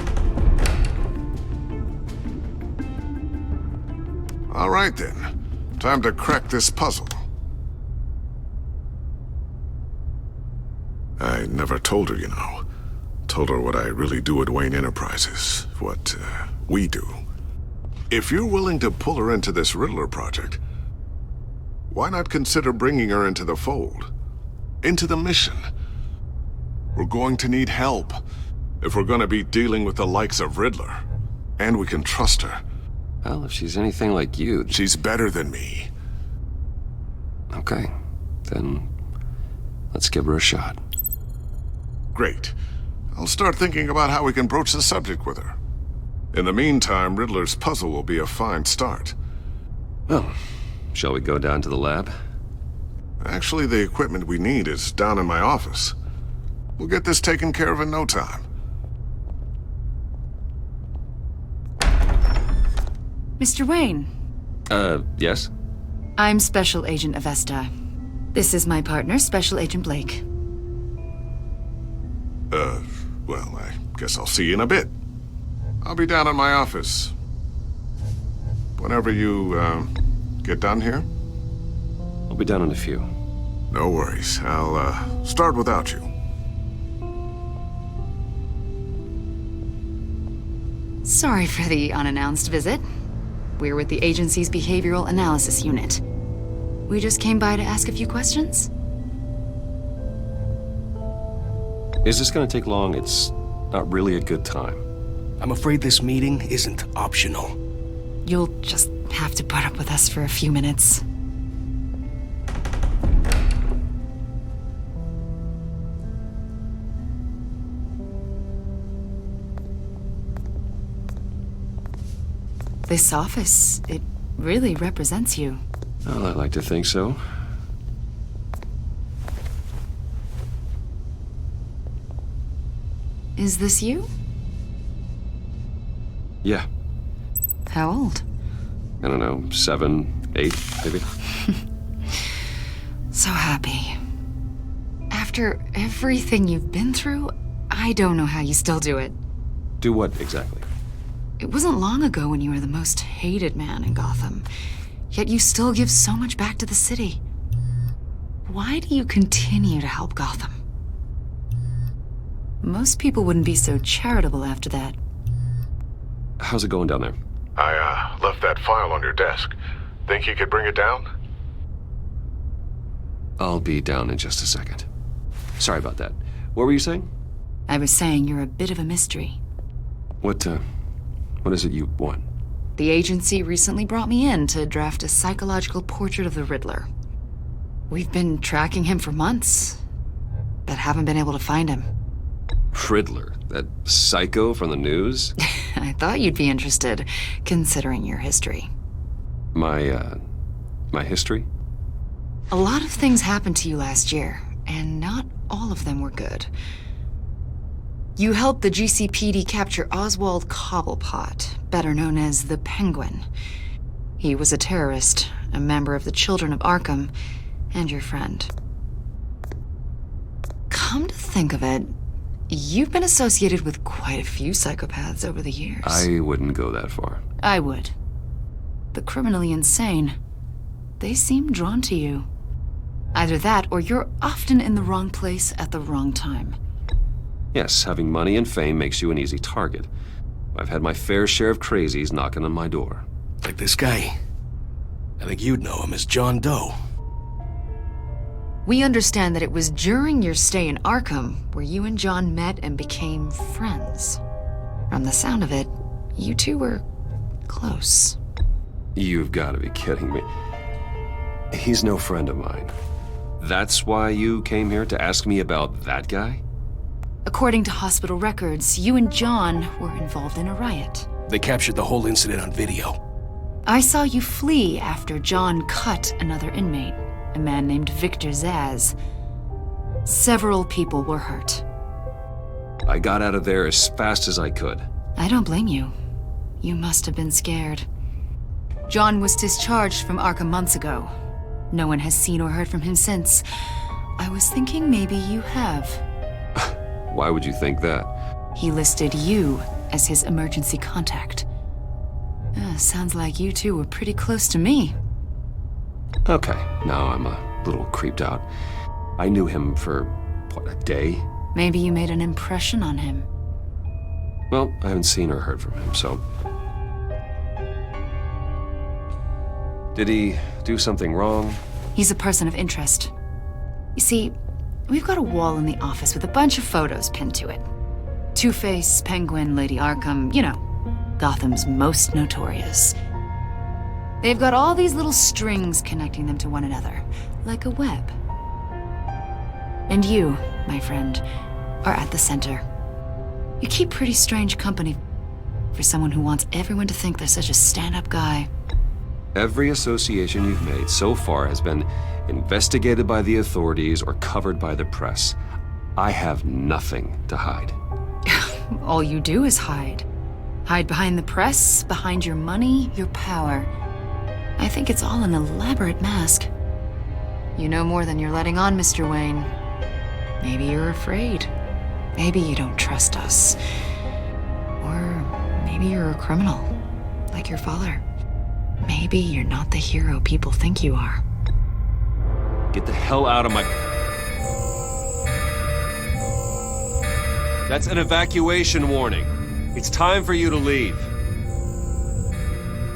Speaker 6: All right, then. Time to crack this puzzle. I never told her, you know. Told her what I really do at Wayne Enterprises. What, we do. If you're willing to pull her into this Riddler project, why not consider bringing her into the fold? Into the mission? We're going to need help if we're going to be dealing with the likes of Riddler. And we can trust her.
Speaker 7: Well, if she's anything like you...
Speaker 6: She's better than me.
Speaker 7: Okay. Then let's give her a shot.
Speaker 6: Great. I'll start thinking about how we can broach the subject with her. In the meantime, Riddler's puzzle will be a fine start.
Speaker 7: Well, shall we go down to the lab?
Speaker 6: Actually, the equipment we need is down in my office. We'll get this taken care of in no time.
Speaker 13: Mr. Wayne.
Speaker 7: Yes?
Speaker 13: I'm Special Agent Avesta. This is my partner, Special Agent Blake.
Speaker 6: Well, I guess I'll see you in a bit. I'll be down in my office. Whenever you, get done here?
Speaker 7: I'll be down in a few.
Speaker 6: No worries. I'll, start without you.
Speaker 13: Sorry for the unannounced visit. We're with the agency's Behavioral Analysis Unit. We just came by to ask a few questions.
Speaker 7: Is this gonna take long? It's not really a good time.
Speaker 17: I'm afraid this meeting isn't optional.
Speaker 13: You'll just have to put up with us for a few minutes. This office, it really represents you.
Speaker 7: Well, I'd like to think so.
Speaker 13: Is this you?
Speaker 7: Yeah.
Speaker 13: How old?
Speaker 7: I don't know, 7, 8, maybe?
Speaker 13: So happy. After everything you've been through, I don't know how you still do it.
Speaker 7: Do what exactly?
Speaker 13: It wasn't long ago when you were the most hated man in Gotham, yet you still give so much back to the city. Why do you continue to help Gotham? Most people wouldn't be so charitable after that.
Speaker 7: How's it going down there?
Speaker 6: I, left that file on your desk. Think you could bring it down?
Speaker 7: I'll be down in just a second. Sorry about that. What were you saying?
Speaker 13: I was saying you're a bit of a mystery.
Speaker 7: What is it you want?
Speaker 13: The agency recently brought me in to draft a psychological portrait of the Riddler. We've been tracking him for months, but haven't been able to find him.
Speaker 7: Riddler? That psycho from the news?
Speaker 13: I thought you'd be interested, considering your history.
Speaker 7: My My history?
Speaker 13: A lot of things happened to you last year, and not all of them were good. You helped the GCPD capture Oswald Cobblepot, better known as the Penguin. He was a terrorist, a member of the Children of Arkham, and your friend. Come to think of it, you've been associated with quite a few psychopaths over the years.
Speaker 7: I wouldn't go that far.
Speaker 13: I would. The criminally insane. They seem drawn to you. Either that, or you're often in the wrong place at the wrong time.
Speaker 7: Yes, having money and fame makes you an easy target. I've had my fair share of crazies knocking on my door.
Speaker 17: Like this guy. I think you'd know him as John Doe.
Speaker 13: We understand that it was during your stay in Arkham where you and John met and became friends. From the sound of it, you two were close.
Speaker 7: You've got to be kidding me. He's no friend of mine. That's why you came here to ask me about that guy?
Speaker 13: According to hospital records, you and John were involved in a riot.
Speaker 17: They captured the whole incident on video.
Speaker 13: I saw you flee after John cut another inmate, a man named Victor Zaz. Several people were hurt.
Speaker 7: I got out of there as fast as I could.
Speaker 13: I don't blame you. You must have been scared. John was discharged from Arkham months ago. No one has seen or heard from him since. I was thinking maybe you have.
Speaker 7: Why would you think that?
Speaker 13: He listed you as his emergency contact. Sounds like you two were pretty close to me.
Speaker 7: Okay, now I'm a little creeped out. I knew him for, what, a day?
Speaker 13: Maybe you made an impression on him.
Speaker 7: Well, I haven't seen or heard from him, so... Did he do something wrong?
Speaker 13: He's a person of interest. You see, we've got a wall in the office with a bunch of photos pinned to it. Two-Face, Penguin, Lady Arkham, you know, Gotham's most notorious. They've got all these little strings connecting them to one another, like a web. And you, my friend, are at the center. You keep pretty strange company for someone who wants everyone to think they're such a stand-up guy.
Speaker 7: Every association you've made so far has been investigated by the authorities or covered by the press. I have nothing to hide.
Speaker 13: All you do is hide. Hide behind the press, behind your money, your power. I think it's all an elaborate mask. You know more than you're letting on, Mr. Wayne. Maybe you're afraid. Maybe you don't trust us. Or maybe you're a criminal, like your father. Maybe you're not the hero people think you are.
Speaker 7: Get the hell out of my... That's an evacuation warning. It's time for you to leave.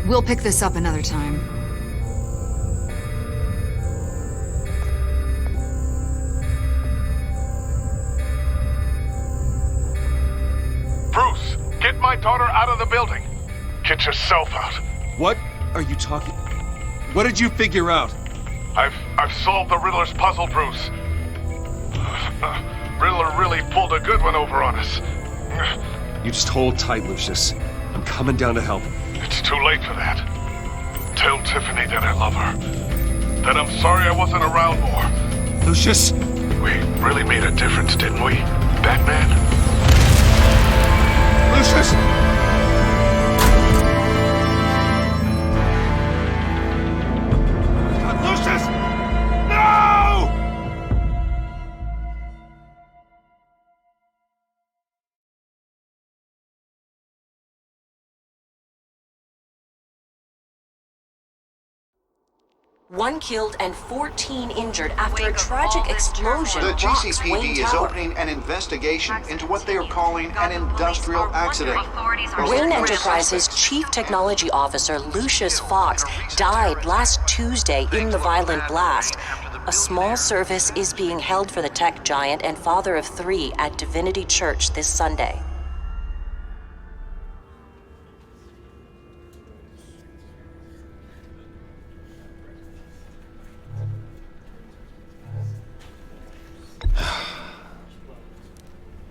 Speaker 13: We'll pick this up another time.
Speaker 14: Bruce, get my daughter out of the building. Get yourself out.
Speaker 7: What are you talking... What did you figure out?
Speaker 14: I've solved the Riddler's puzzle, Bruce. Riddler really pulled a good one over on us.
Speaker 7: You just hold tight, Lucius. I'm coming down to help.
Speaker 14: It's too late for that. Tell Tiffany that I love her. That I'm sorry I wasn't around more.
Speaker 7: Lucius!
Speaker 14: We really made a difference, didn't we, Batman?
Speaker 7: Lucius! Lucius! No!
Speaker 18: One killed and 14 injured after a tragic explosion.
Speaker 2: The
Speaker 18: rocks
Speaker 2: GCPD
Speaker 18: Wayne
Speaker 2: is
Speaker 18: Tower.
Speaker 2: opening an investigation into what they are calling an industrial accident.
Speaker 18: Wayne Enterprises' chief technology officer, Lucius Fox, died last Tuesday in the violent blast. A small service is being held for the tech giant and father of 3 at Divinity Church this Sunday.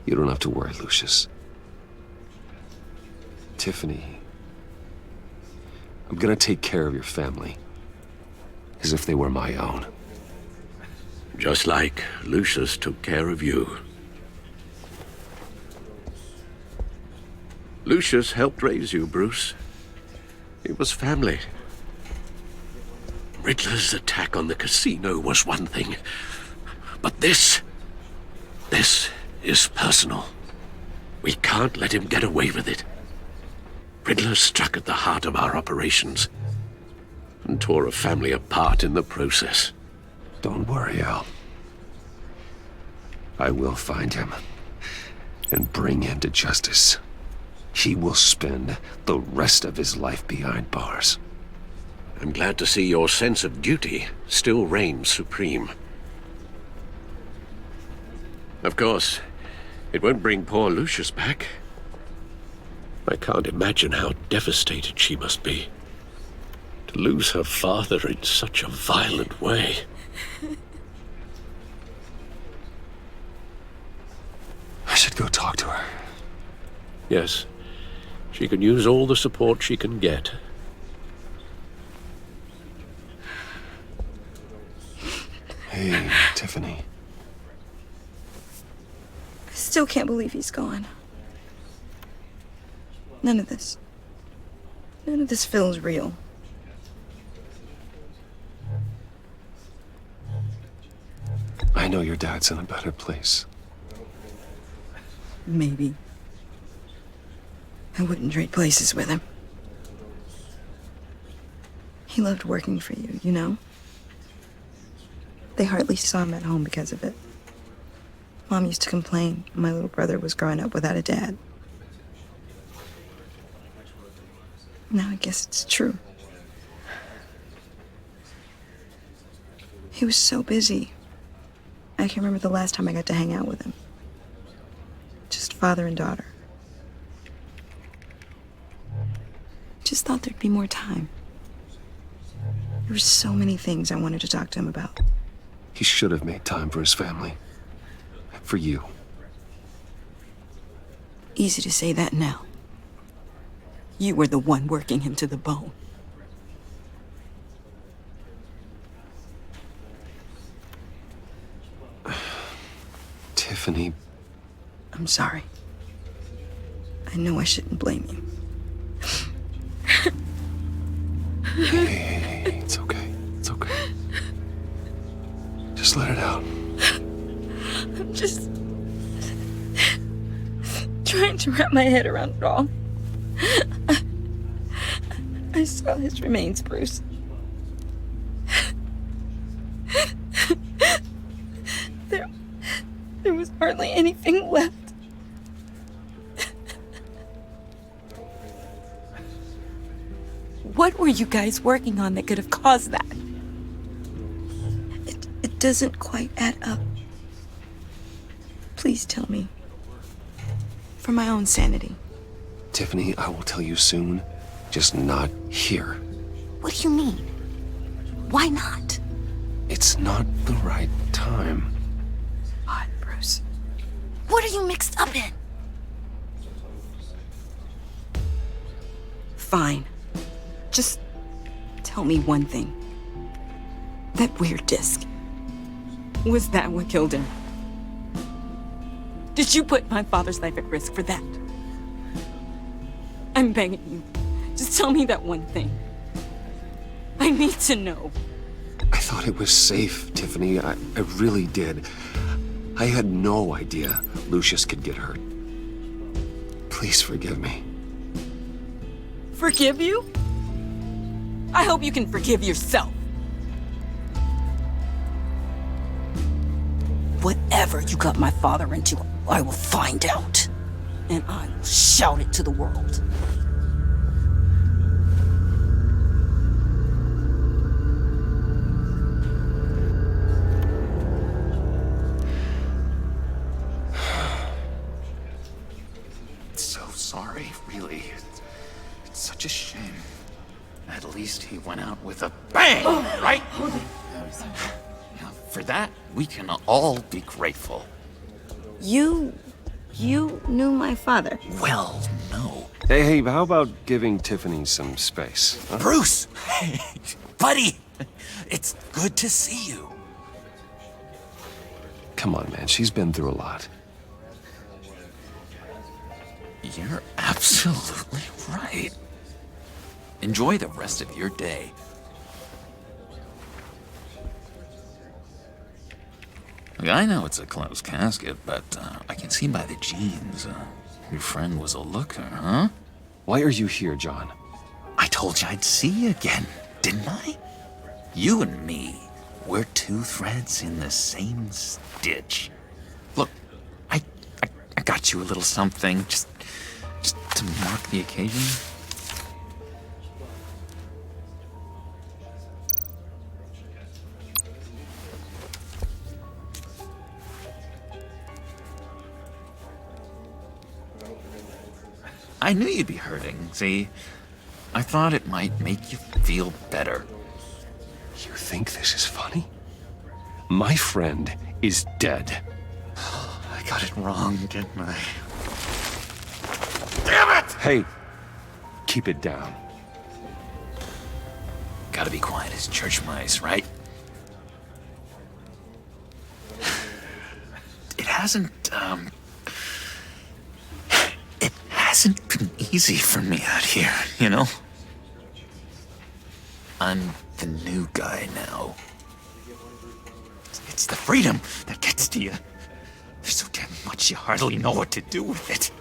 Speaker 7: You don't have to worry, Lucius. Tiffany, I'm gonna take care of your family.
Speaker 1: as if they were my own.
Speaker 9: Just like Lucius took care of you. Lucius helped raise you, Bruce. It was family. Riddler's attack on the casino was one thing, but this is personal. We can't let him get away with it. Riddler struck at the heart of our operations and tore a family apart in the process.
Speaker 1: Don't worry, Al. I will find him and bring him to justice. He will spend the rest of his life behind bars.
Speaker 9: I'm glad to see your sense of duty still reigns supreme. Of course, it won't bring poor Lucius back. I can't imagine how devastated she must be to lose her father in such a violent way.
Speaker 1: I should go talk to her.
Speaker 9: Yes, she can use all the support she can get.
Speaker 1: Hey, Tiffany.
Speaker 16: I still can't believe he's gone. None of this feels real.
Speaker 1: I know your dad's in a better place.
Speaker 16: Maybe. I wouldn't trade places with him. He loved working for you, you know? They hardly saw him at home because of it. Mom used to complain my little brother was growing up without a dad. Now I guess it's true. He was so busy. I can remember the last time I got to hang out with him. Just father and daughter. Just thought there'd be more time. There were so many things I wanted to talk to him about.
Speaker 1: He should have made time for his family. For you.
Speaker 16: Easy to say that now. You were the one working him to the bone.
Speaker 1: Tiffany.
Speaker 16: I'm sorry. I know I shouldn't blame you.
Speaker 1: Hey, it's okay. It's okay. Just let it out.
Speaker 16: I'm just trying to wrap my head around it all. I saw his remains, Bruce. There was hardly anything left. What were you guys working on that could have caused that? It doesn't quite add up. Please tell me. For my own sanity.
Speaker 1: Tiffany, I will tell you soon. Just not here.
Speaker 16: What do you mean? Why not?
Speaker 1: It's not the right time.
Speaker 16: What, Bruce? What are you mixed up in? Fine. Just tell me one thing. That weird disc. Was that what killed him? Did you put my father's life at risk for that? I'm begging you. Just tell me that one thing. I need to know.
Speaker 1: I thought it was safe, Tiffany. I really did. I had no idea Lucius could get hurt. Please forgive me.
Speaker 16: Forgive you? I hope you can forgive yourself. Whatever you got my father into, I will find out. And I will shout it to the world.
Speaker 19: So sorry, really. It's such a shame. At least he went out with a bang, right? Now, for that, we can all be grateful.
Speaker 16: You knew my father?
Speaker 19: Well, no.
Speaker 1: Hey, how about giving Tiffany some space? Huh?
Speaker 19: Bruce! Buddy!
Speaker 11: It's good to see you.
Speaker 7: Come on, man. She's been through a lot.
Speaker 11: You're absolutely right. Enjoy the rest of your day. I know it's a closed casket, but I can see by the jeans. Your friend was a looker, huh?
Speaker 7: Why are you here, John?
Speaker 11: I told you I'd see you again, didn't I? You and me, we're two threads in the same stitch. Look, I got you a little something, just to mark the occasion. I knew you'd be hurting, see? I thought it might make you feel better.
Speaker 7: You think this is funny? My friend is dead.
Speaker 11: I got it wrong, didn't I? Damn it!
Speaker 7: Hey, keep it down.
Speaker 11: Gotta be quiet as church mice, right? It hasn't been easy for me out here, you know? I'm the new guy now. It's the freedom that gets to you. There's so damn much you hardly know what to do with it.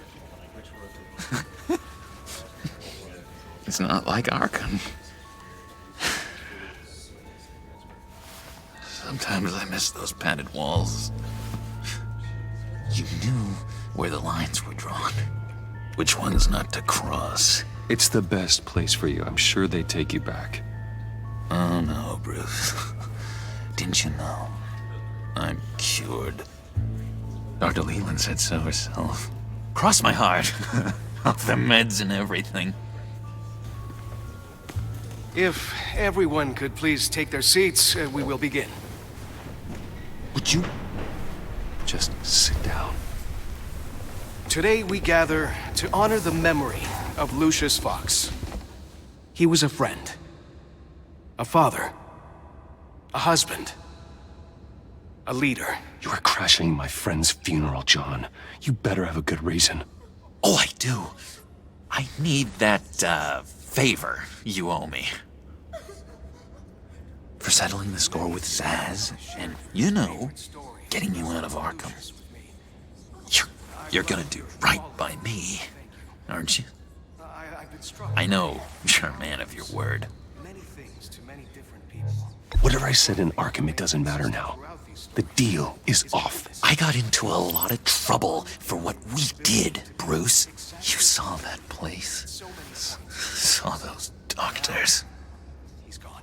Speaker 11: It's not like Arkham. Sometimes I miss those padded walls. You knew where the lines were drawn. Which ones not to cross.
Speaker 7: It's the best place for you. I'm sure they take you back.
Speaker 11: Oh no, Bruce. Didn't you know? I'm cured. Dr. Leland said so herself. Cross my heart. Off the meds and everything.
Speaker 20: If everyone could please take their seats, we will begin.
Speaker 11: Would you
Speaker 7: just sit down?
Speaker 20: Today we gather to honor the memory of Lucius Fox. He was a friend, a father, a husband, a leader.
Speaker 7: You are crashing my friend's funeral, John. You better have a good reason.
Speaker 11: Oh, I do. I need that, favor you owe me. For settling the score with Zaz, and, you know, getting you out of Arkham. You're gonna do right by me, aren't you? I know you're a man of your word.
Speaker 7: Whatever I said in Arkham, it doesn't matter now. The deal is off.
Speaker 11: I got into a lot of trouble for what we did, Bruce. You saw that place. Saw those doctors.
Speaker 20: He's gone.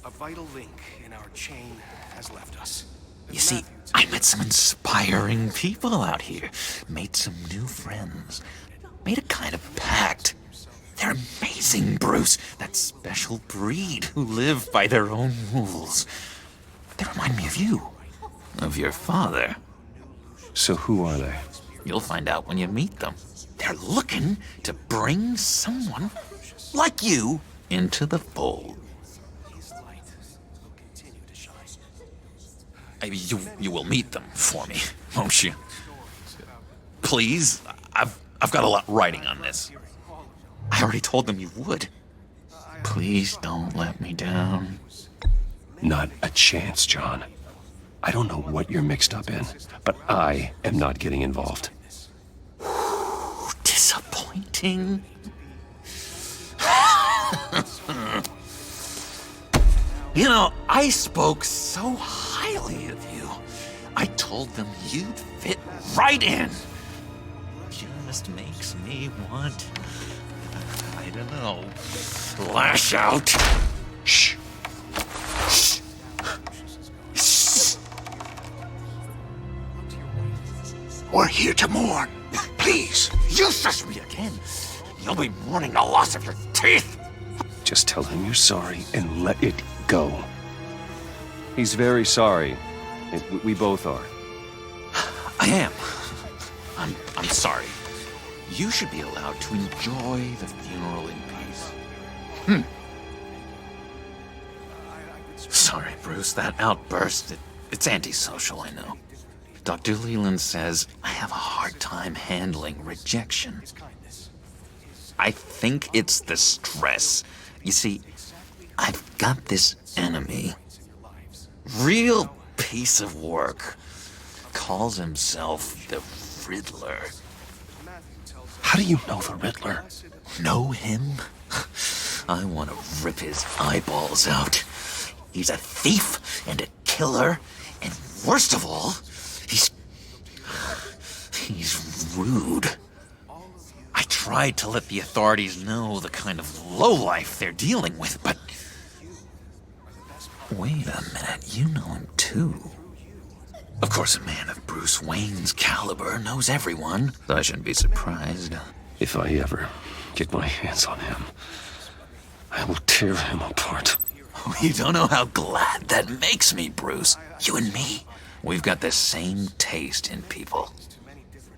Speaker 20: A vital link in our chain has left us.
Speaker 11: You see, I met some inspiring people out here. Made some new friends. Made a kind of pact. They're amazing, Bruce. That special breed who live by their own rules. They remind me of you. Of your father.
Speaker 7: So who are they?
Speaker 11: You'll find out when you meet them. They're looking to bring someone like you into the fold. You will meet them for me, won't you? Please? I've got a lot riding on this. I already told them you would. Please don't let me down.
Speaker 7: Not a chance, John. I don't know what you're mixed up in, but I am not getting involved.
Speaker 11: Disappointing. You know, I spoke so highly of you. I told them you'd fit right in. Just makes me want, I don't know, lash out. Shh. Shh. Shh. We're here to mourn. Please, useless me again. You'll be mourning the loss of your teeth.
Speaker 7: Just tell him you're sorry and let it go. He's very sorry. We both are.
Speaker 11: I am. I'm sorry. You should be allowed to enjoy the funeral in peace. Bruce, that outburst, it's antisocial, I know. Dr. Leland says I have a hard time handling rejection. I think it's the stress. You see, I've got this enemy. Real piece of work. Calls himself the Riddler.
Speaker 1: How do you know the Riddler?
Speaker 11: Know him? I want to rip his eyeballs out. He's a thief and a killer, and worst of all, he's rude. I tried to let the authorities know the kind of lowlife they're dealing with, but... Wait a minute, you know him too. Of course, a man of Bruce Wayne's caliber knows everyone, so I shouldn't be surprised.
Speaker 1: If I ever get my hands on him, I will tear him apart.
Speaker 11: You don't know how glad that makes me, Bruce. You and me, we've got the same taste in people.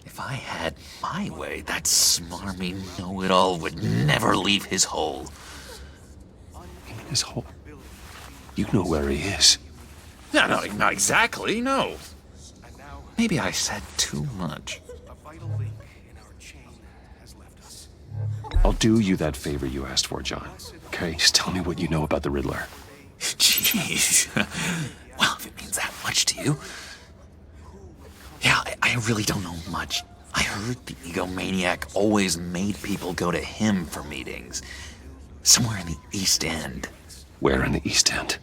Speaker 11: If I had my way, that smarmy know-it-all would never leave his hole.
Speaker 1: You mean his hole? You know where he is.
Speaker 11: No, not exactly, no. Maybe I said too much.
Speaker 1: I'll do you that favor you asked for, John. Okay? Just tell me what you know about the Riddler.
Speaker 11: Jeez. Well, if it means that much to you. Yeah, I really don't know much. I heard the egomaniac always made people go to him for meetings. Somewhere in the East End.
Speaker 1: Where in the East End?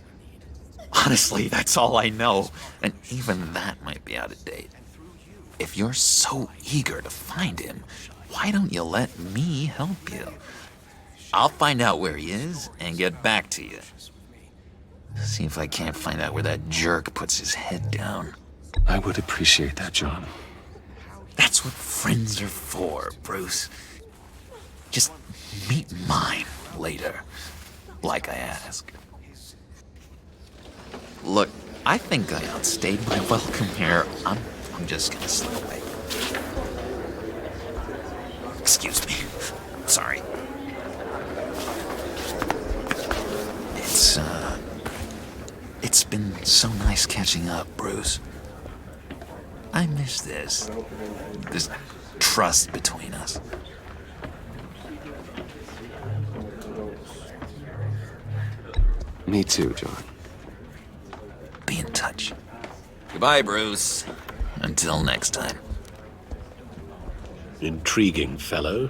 Speaker 11: Honestly, that's all I know. And even that might be out of date. If you're so eager to find him, why don't you let me help you? I'll find out where he is and get back to you. See if I can't find out where that jerk puts his head down.
Speaker 1: I would appreciate that, John.
Speaker 11: That's what friends are for, Bruce. Just meet mine later, like I asked. Look, I think I outstayed my welcome here. I'm just gonna slip away. Excuse me. Sorry. It's been so nice catching up, Bruce. I miss this trust between us.
Speaker 1: Me too, John.
Speaker 11: Be in touch. Goodbye, Bruce. Until next time.
Speaker 21: Intriguing fellow.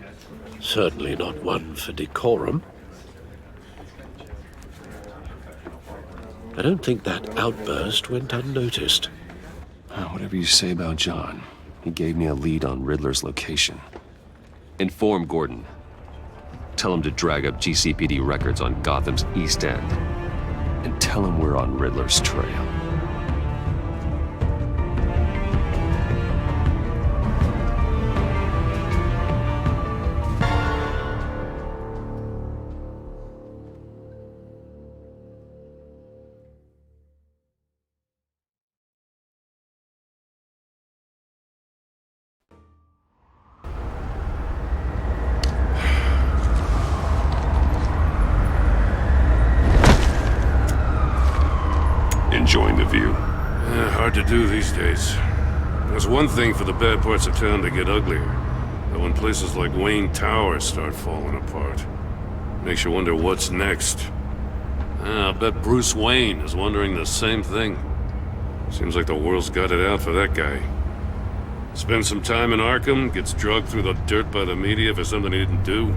Speaker 21: Certainly not one for decorum. I don't think that outburst went unnoticed.
Speaker 1: Whatever you say about John, he gave me a lead on Riddler's location. Inform Gordon. Tell him to drag up GCPD records on Gotham's East End. And tell him we're on Riddler's trail.
Speaker 8: Enjoying the view?
Speaker 10: Hard to do these days. There's one thing for the bad parts of town to get uglier. But when places like Wayne Tower start falling apart, makes you wonder what's next. I'll bet Bruce Wayne is wondering the same thing. Seems like the world's got it out for that guy. Spends some time in Arkham, gets drugged through the dirt by the media for something he didn't do.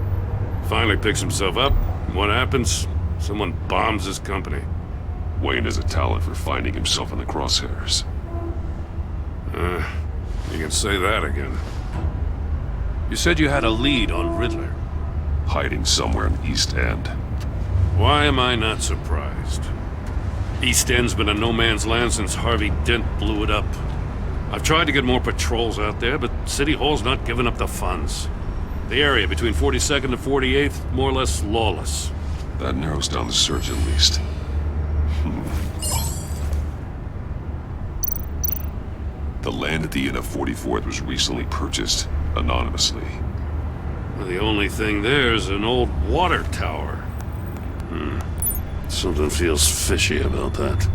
Speaker 10: Finally picks himself up, and what happens? Someone bombs his company.
Speaker 8: Wayne has a talent for finding himself in the crosshairs.
Speaker 10: You can say that again. You said you had a lead on Riddler.
Speaker 8: Hiding somewhere in East End.
Speaker 10: Why am I not surprised? East End's been a no man's land since Harvey Dent blew it up. I've tried to get more patrols out there, but City Hall's not giving up the funds. The area between 42nd and 48th, more or less lawless.
Speaker 8: That narrows down the search at least. The land at the end of 44th was recently purchased, anonymously.
Speaker 10: Well, the only thing there is an old water tower. Something feels fishy about that.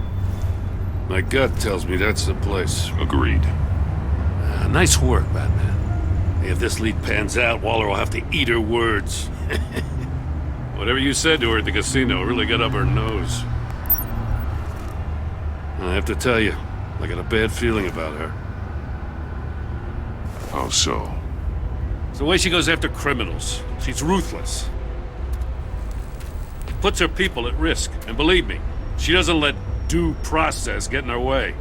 Speaker 10: My gut tells me that's the place.
Speaker 8: Agreed.
Speaker 10: Nice work, Batman. If this lead pans out, Waller will have to eat her words. Whatever you said to her at the casino really got up her nose. I have to tell you, I got a bad feeling about her.
Speaker 8: How so?
Speaker 10: It's the way she goes after criminals. She's ruthless. Puts her people at risk, and believe me, she doesn't let due process get in her way.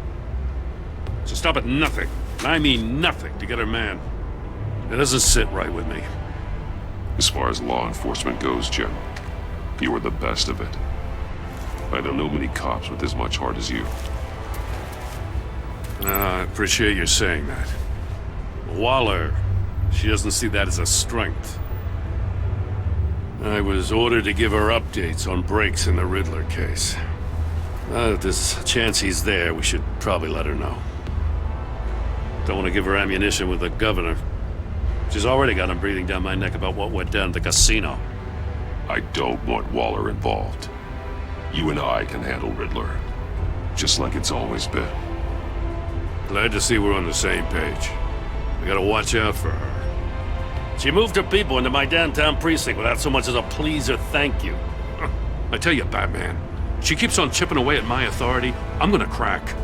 Speaker 10: She'll stop at nothing, and I mean nothing, to get her man. It doesn't sit right with me.
Speaker 8: As far as law enforcement goes, Jim, you are the best of it. I don't know many cops with as much heart as you.
Speaker 10: I appreciate you saying that. Waller, she doesn't see that as a strength. I was ordered to give her updates on breaks in the Riddler case. If there's a chance he's there, we should probably let her know. Don't want to give her ammunition with the governor. She's already got him breathing down my neck about what went down at the casino.
Speaker 8: I don't want Waller involved. You and I can handle Riddler, just like it's always been.
Speaker 10: Glad to see we're on the same page. We gotta watch out for her. She moved her people into my downtown precinct without so much as a please or thank you. I tell you, Batman, she keeps on chipping away at my authority, I'm gonna crack.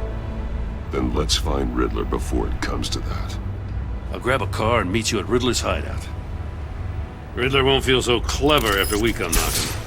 Speaker 8: Then let's find Riddler before it comes to that.
Speaker 10: I'll grab a car and meet you at Riddler's hideout. Riddler won't feel so clever after we come knocking.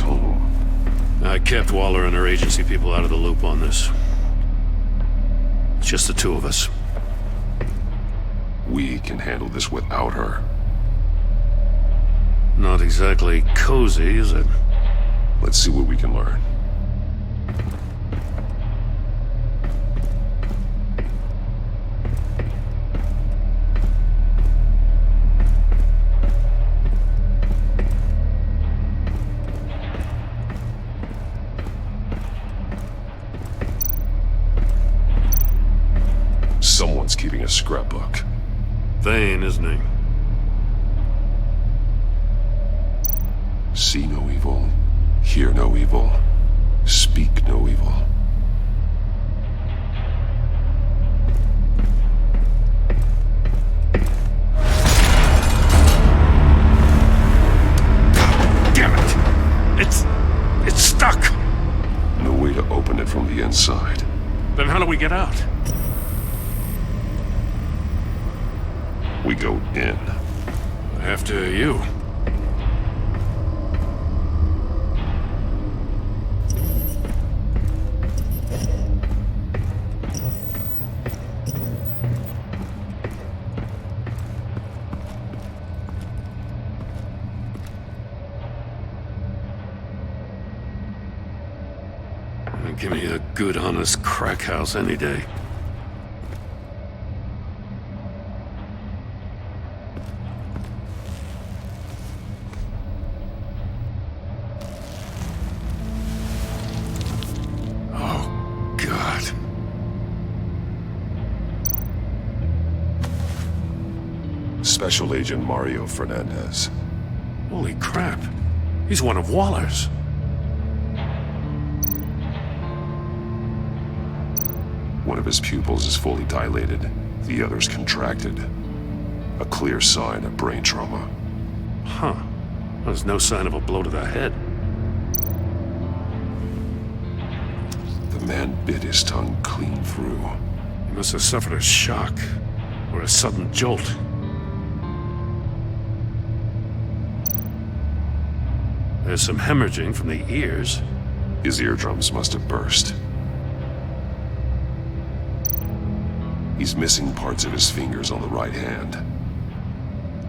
Speaker 8: Home.
Speaker 10: I kept Waller and her agency people out of the loop on this. It's just the two of us.
Speaker 8: We can handle this without her.
Speaker 10: Not exactly cozy, is it?
Speaker 8: Let's see what we can learn. Someone's keeping a scrapbook.
Speaker 10: Vane, isn't he?
Speaker 8: See no evil, hear no evil, speak no evil.
Speaker 10: Damn it! It's stuck!
Speaker 8: No way to open it from the inside.
Speaker 10: Then how do we get out?
Speaker 8: We go in.
Speaker 10: After you. Give me a good, honest crack house any day.
Speaker 8: Special Agent Mario Fernandez.
Speaker 10: Holy crap. He's one of Waller's.
Speaker 8: One of his pupils is fully dilated, the other's contracted. A clear sign of brain trauma.
Speaker 10: Huh. There's no sign of a blow to the head.
Speaker 8: The man bit his tongue clean through.
Speaker 10: He must have suffered a shock, or a sudden jolt. There's some hemorrhaging from the ears.
Speaker 8: His eardrums must have burst. He's missing parts of his fingers on the right hand.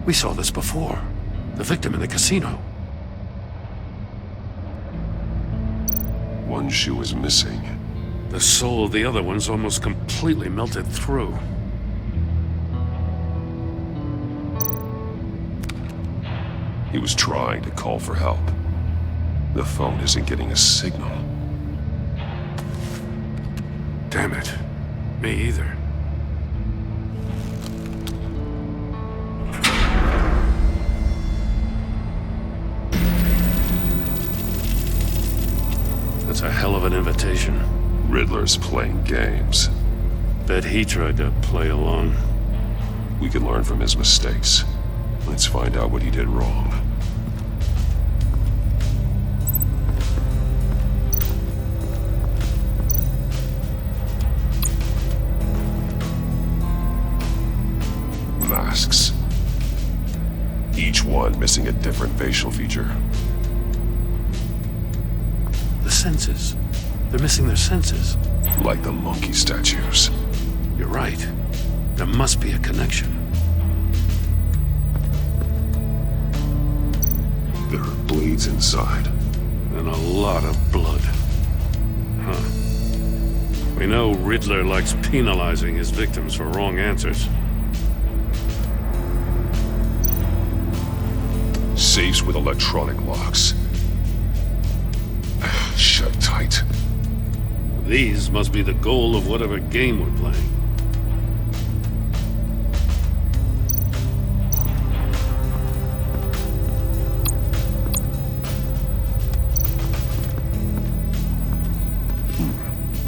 Speaker 10: We saw this before. The victim in the casino.
Speaker 8: One shoe is missing.
Speaker 10: The soul of the other one's almost completely melted through.
Speaker 8: He was trying to call for help. The phone isn't getting a signal.
Speaker 10: Damn it. Me either. That's a hell of an invitation.
Speaker 8: Riddler's playing games.
Speaker 10: Bet he tried to play along.
Speaker 8: We can learn from his mistakes. Let's find out what he did wrong. Masks. Each one missing a different facial feature.
Speaker 10: The senses. They're missing their senses.
Speaker 8: Like the monkey statues.
Speaker 10: You're right. There must be a connection.
Speaker 8: There are bleeds inside.
Speaker 10: And a lot of blood. Huh. We know Riddler likes penalizing his victims for wrong answers.
Speaker 8: Safes with electronic locks. Shut tight.
Speaker 10: These must be the goal of whatever game we're playing.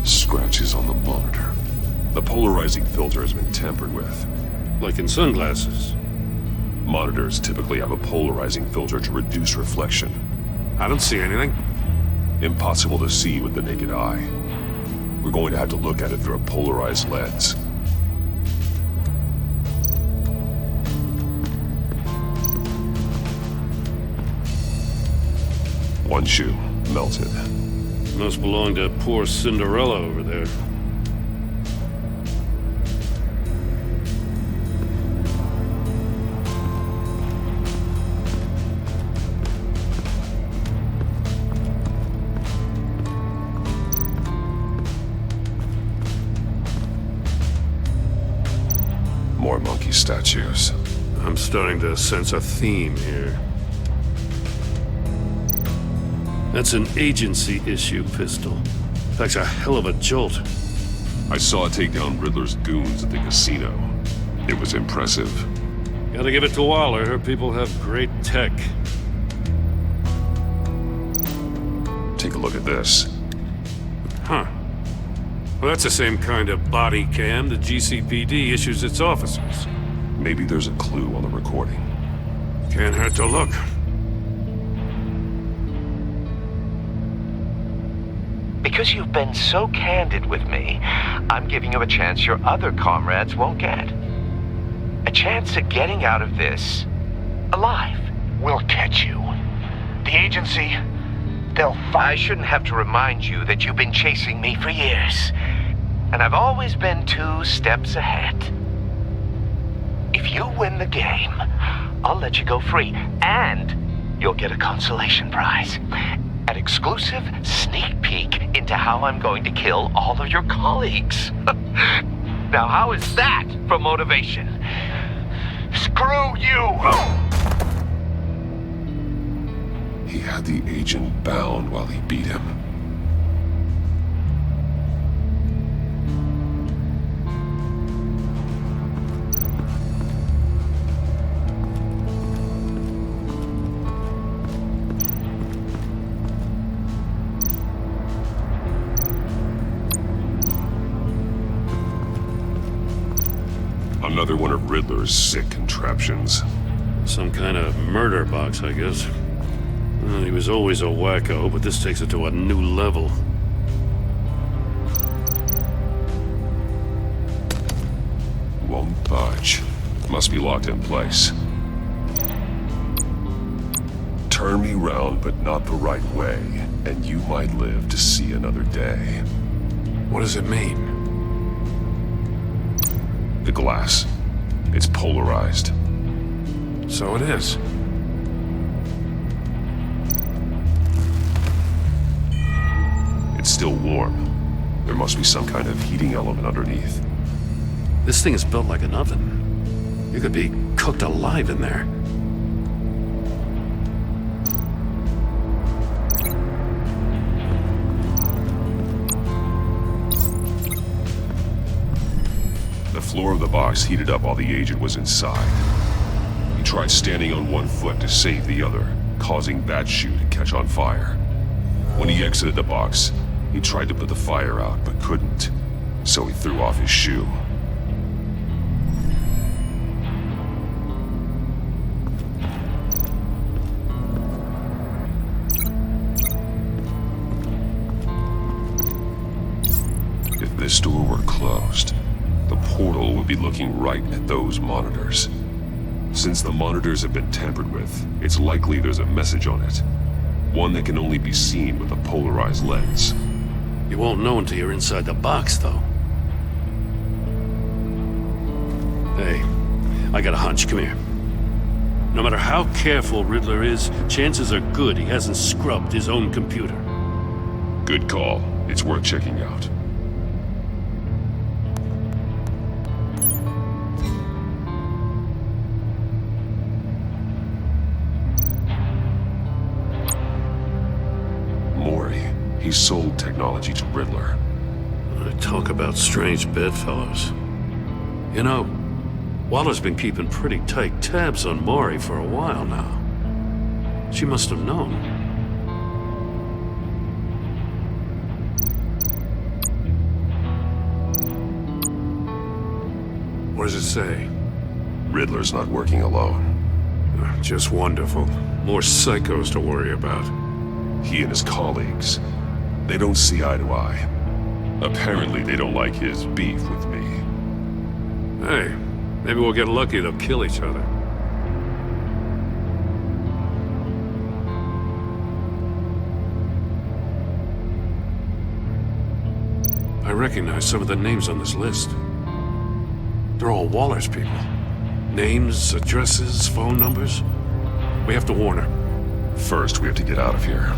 Speaker 8: Scratches on the monitor. The polarizing filter has been tampered with.
Speaker 10: Like in sunglasses.
Speaker 8: Monitors typically have a polarizing filter to reduce reflection.
Speaker 10: I don't see anything.
Speaker 8: Impossible to see with the naked eye. We're going to have to look at it through a polarized lens. One shoe, melted.
Speaker 10: Must belong to poor Cinderella over there.
Speaker 8: More monkey statues.
Speaker 10: I'm starting to sense a theme here. That's an agency issue pistol. Packs a hell of a jolt.
Speaker 8: I saw it take down Riddler's goons at the casino. It was impressive.
Speaker 10: Gotta give it to Waller. Her people have great tech.
Speaker 8: Take a look at this.
Speaker 10: Huh. Well, that's the same kind of body cam the GCPD issues its officers.
Speaker 8: Maybe there's a clue on the recording.
Speaker 10: Can't hurt to look.
Speaker 3: Because you've been so candid with me, I'm giving you a chance your other comrades won't get. A chance at getting out of this alive.
Speaker 2: We'll catch you. The agency, they'll find...
Speaker 3: I shouldn't have to remind you that you've been chasing me for years. And I've always been 2 steps ahead. If you win the game, I'll let you go free. And you'll get a consolation prize. An exclusive sneak peek into how I'm going to kill all of your colleagues. Now, how is that for motivation?
Speaker 2: Screw you!
Speaker 8: He had the agent bound while he beat him. Another one of Riddler's sick contraptions.
Speaker 10: Some kind of murder box, I guess. Well, he was always a wacko, but this takes it to a new level.
Speaker 8: Won't budge. Must be locked in place. Turn me round, but not the right way, and you might live to see another day.
Speaker 10: What does it mean?
Speaker 8: The glass. It's polarized.
Speaker 10: So it is.
Speaker 8: still warm. There must be some kind of heating element underneath.
Speaker 10: This thing is built like an oven. You could be cooked alive in there.
Speaker 8: The floor of the box heated up while the agent was inside. He tried standing on one foot to save the other, causing that shoe to catch on fire. When he exited the box, he tried to put the fire out, but couldn't, so he threw off his shoe. If this door were closed, the portal would be looking right at those monitors. Since the monitors have been tampered with, it's likely there's a message on it. One that can only be seen with a polarized lens.
Speaker 10: You won't know until you're inside the box, though. Hey, I got a hunch. Come here. No matter how careful Riddler is, chances are good he hasn't scrubbed his own computer.
Speaker 8: Good call. It's worth checking out. He sold technology to Riddler.
Speaker 10: Talk about strange bedfellows. You know, Waller's been keeping pretty tight tabs on Maury for a while now. She must have known. What does it say?
Speaker 8: Riddler's not working alone.
Speaker 10: Just wonderful. More psychos to worry about.
Speaker 8: He and his colleagues, they don't see eye to eye. Apparently, they don't like his beef with me.
Speaker 10: Hey, maybe we'll get lucky they'll kill each other. I recognize some of the names on this list. They're all Waller's people. Names, addresses, phone numbers. We have to warn her.
Speaker 8: First, we have to get out of here.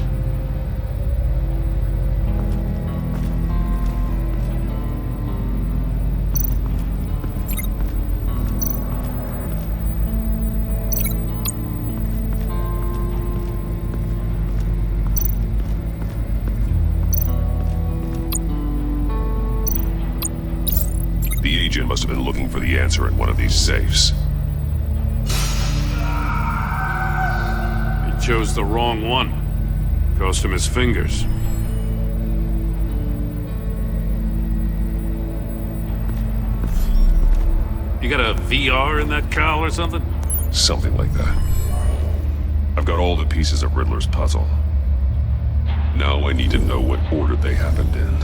Speaker 8: The agent must have been looking for the answer in one of these safes.
Speaker 10: He chose the wrong one. Cost him his fingers. You got a VR in that cowl or something?
Speaker 8: Something like that. I've got all the pieces of Riddler's puzzle. Now I need to know what order they happened in.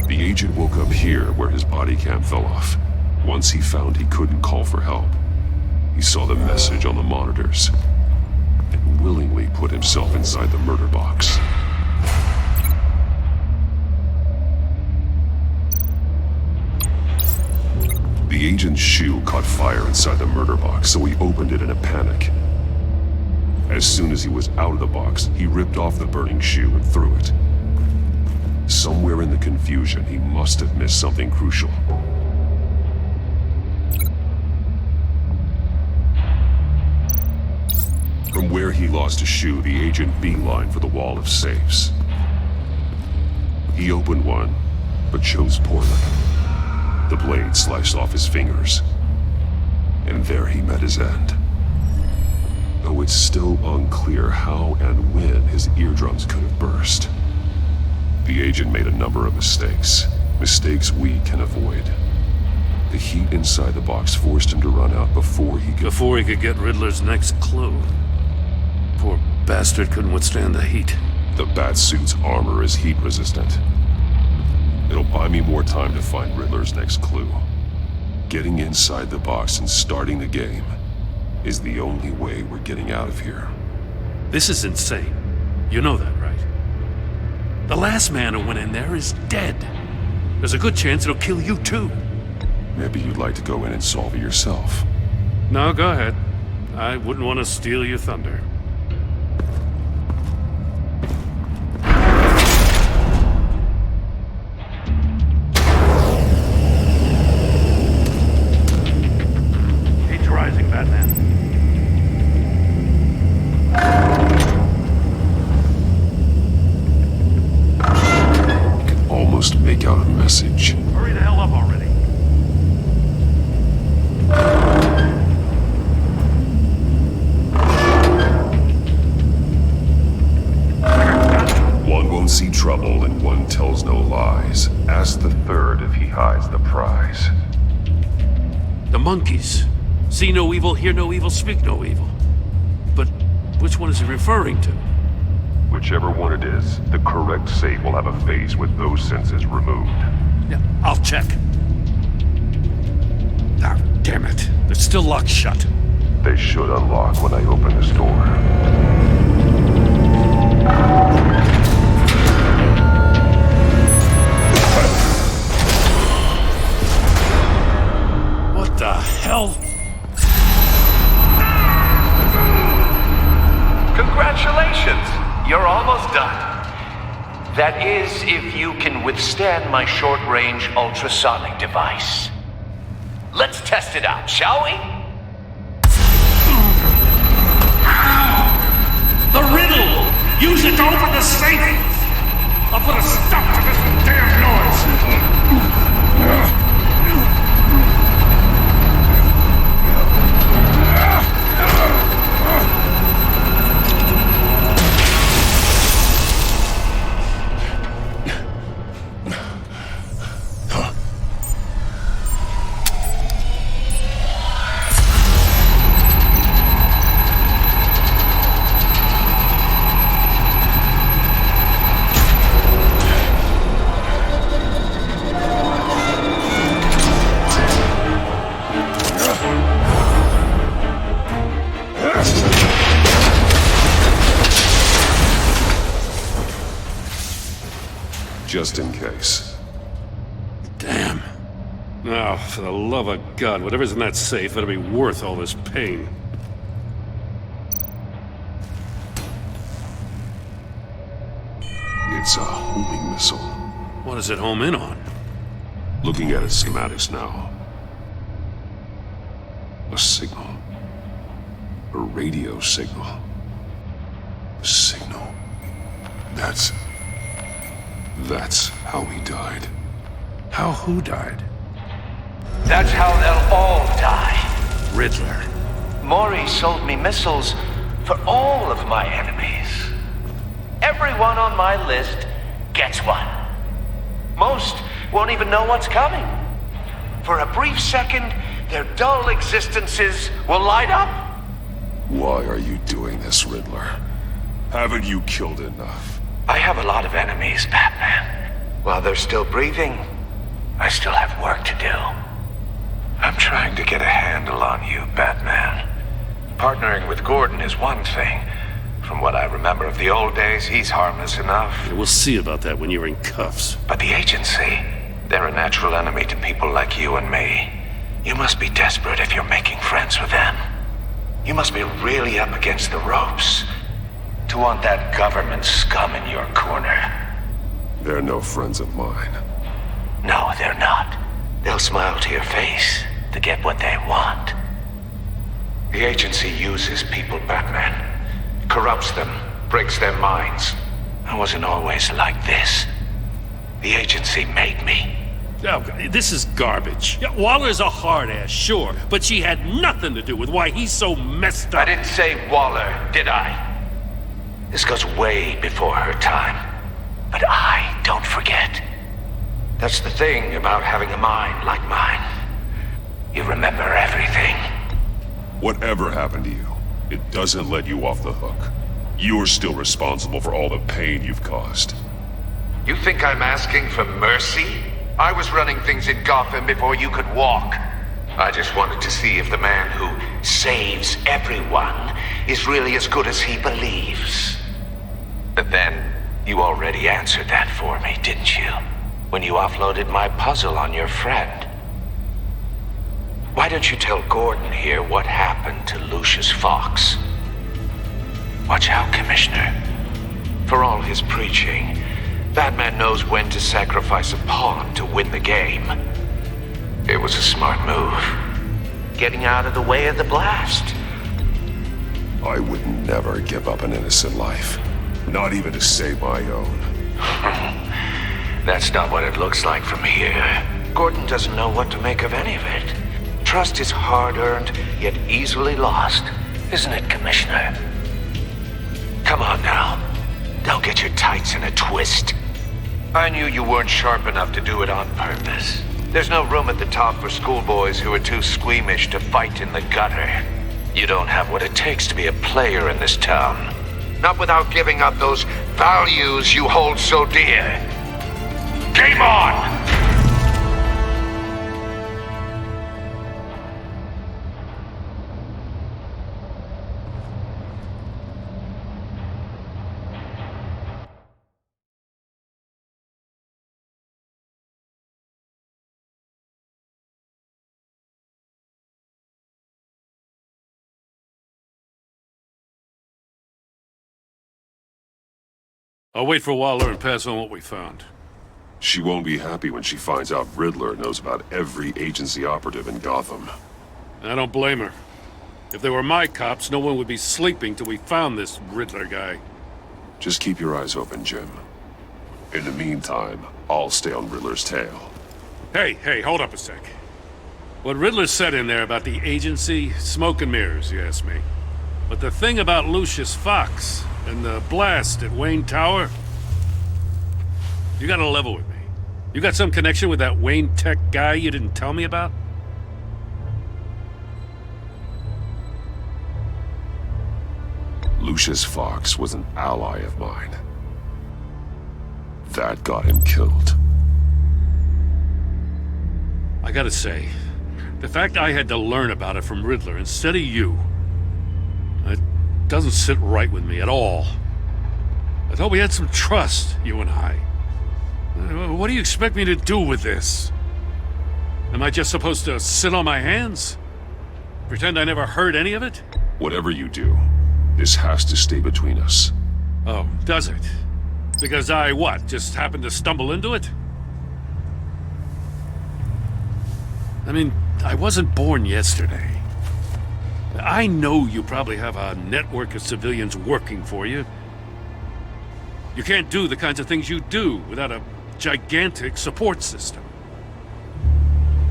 Speaker 8: The agent woke up here where his body cam fell off. Once he found he couldn't call for help, he saw the message on the monitors and willingly put himself inside the murder box. The agent's shoe caught fire inside the murder box, so he opened it in a panic. As soon as he was out of the box, he ripped off the burning shoe and threw it. Somewhere in the confusion, he must have missed something crucial. From where he lost a shoe, the agent beelined for the wall of safes. He opened one, but chose poorly. The blade sliced off his fingers, and there he met his end. Though it's still unclear how and when his eardrums could have burst. The agent made a number of mistakes. Mistakes we can avoid. The heat inside the box forced him to run out before he could
Speaker 10: get Riddler's next clue. Poor bastard couldn't withstand the heat.
Speaker 8: The Batsuit's armor is heat resistant. It'll buy me more time to find Riddler's next clue. Getting inside the box and starting the game is the only way we're getting out of here.
Speaker 10: This is insane. You know that, right? The last man who went in there is dead. There's a good chance it'll kill you too.
Speaker 8: Maybe you'd like to go in and solve it yourself.
Speaker 10: No, go ahead. I wouldn't want to steal your thunder. Heat's rising, Batman.
Speaker 8: I can almost make out a message.
Speaker 10: Hurry the hell up already.
Speaker 8: One won't see trouble and one tells no lies. Ask the third if he hides the prize.
Speaker 10: The monkeys. See no evil, hear no evil, speak no evil. But which one is he referring to?
Speaker 8: Whichever one it is, the correct safe will have a face with those senses removed.
Speaker 10: Yeah, I'll check. Ah, damn it. They're still locked shut.
Speaker 8: They should unlock when I open this door.
Speaker 10: What the hell?
Speaker 3: Congratulations! You're almost done. That is, if you can withstand my short-range ultrasonic device. Let's test it out, shall we?
Speaker 10: The riddle! Use it to open the safe! I'll put a stop to this damn noise!
Speaker 8: Just in case.
Speaker 10: Damn. Now, for the love of God, whatever's in that safe better be worth all this pain.
Speaker 8: It's a homing missile.
Speaker 10: What does it home in on?
Speaker 8: Looking at its schematics now. A signal. A radio signal. A signal. That's how he died.
Speaker 10: How who died?
Speaker 3: That's how they'll all die.
Speaker 10: Riddler.
Speaker 3: Maury sold me missiles for all of my enemies. Everyone on my list gets one. Most won't even know what's coming. For a brief second, their dull existences will light up.
Speaker 8: Why are you doing this, Riddler? Haven't you killed enough?
Speaker 3: I have a lot of enemies, Batman. While they're still breathing, I still have work to do. I'm trying to get a handle on you, Batman. Partnering with Gordon is one thing. From what I remember of the old days, he's harmless enough.
Speaker 10: Yeah, we'll see about that when you're in cuffs.
Speaker 3: But the agency, they're a natural enemy to people like you and me. You must be desperate if you're making friends with them. You must be really up against the ropes to want that government scum in your corner.
Speaker 8: They're no friends of mine.
Speaker 3: No, they're not. They'll smile to your face to get what they want. The agency uses people, Batman. Corrupts them, breaks their minds. I wasn't always like this. The agency made me.
Speaker 10: Oh, this is garbage. Yeah, Waller's a hard-ass, sure, but she had nothing to do with why he's so messed up.
Speaker 3: I didn't say Waller, did I? This goes way before her time. But I don't forget. That's the thing about having a mind like mine. You remember everything.
Speaker 8: Whatever happened to you, it doesn't let you off the hook. You're still responsible for all the pain you've caused.
Speaker 3: You think I'm asking for mercy? I was running things in Gotham before you could walk. I just wanted to see if the man who saves everyone is really as good as he believes. But then,
Speaker 9: You already answered that for me, didn't you? When you offloaded my puzzle on your friend. Why don't you tell Gordon here what happened to Lucius Fox? Watch out, Commissioner. For all his preaching, Batman knows when to sacrifice a pawn to win the game. It was a smart move. Getting out of the way of the blast.
Speaker 8: I would never give up an innocent life. Not even to save my own.
Speaker 9: That's not what it looks like from here. Gordon doesn't know what to make of any of it. Trust is hard-earned, yet easily lost. Isn't it, Commissioner? Come on now. Don't get your tights in a twist. I knew you weren't sharp enough to do it on purpose. There's no room at the top for schoolboys who are too squeamish to fight in the gutter. You don't have what it takes to be a player in this town. Not without giving up those values you hold so dear. Game on!
Speaker 10: I'll wait for Waller and pass on what we found.
Speaker 8: She won't be happy when she finds out Riddler knows about every agency operative in Gotham.
Speaker 10: I don't blame her. If they were my cops, no one would be sleeping till we found this Riddler guy.
Speaker 8: Just keep your eyes open, Jim. In the meantime, I'll stay on Riddler's tail.
Speaker 10: Hey, hold up a sec. What Riddler said in there about the agency, smoke and mirrors, you ask me. But the thing about Lucius Fox and the blast at Wayne Tower, you gotta level with me. You got some connection with that Wayne Tech guy you didn't tell me about?
Speaker 8: Lucius Fox was an ally of mine. That got him killed.
Speaker 10: I gotta say, the fact I had to learn about it from Riddler instead of you, it doesn't sit right with me at all. I thought we had some trust, you and I. What do you expect me to do with this? Am I just supposed to sit on my hands? Pretend I never heard any of it?
Speaker 8: Whatever you do, this has to stay between us.
Speaker 10: Oh, does it? Because I, what, just happened to stumble into it? I mean, I wasn't born yesterday. I know you probably have a network of civilians working for you. You can't do the kinds of things you do without a gigantic support system.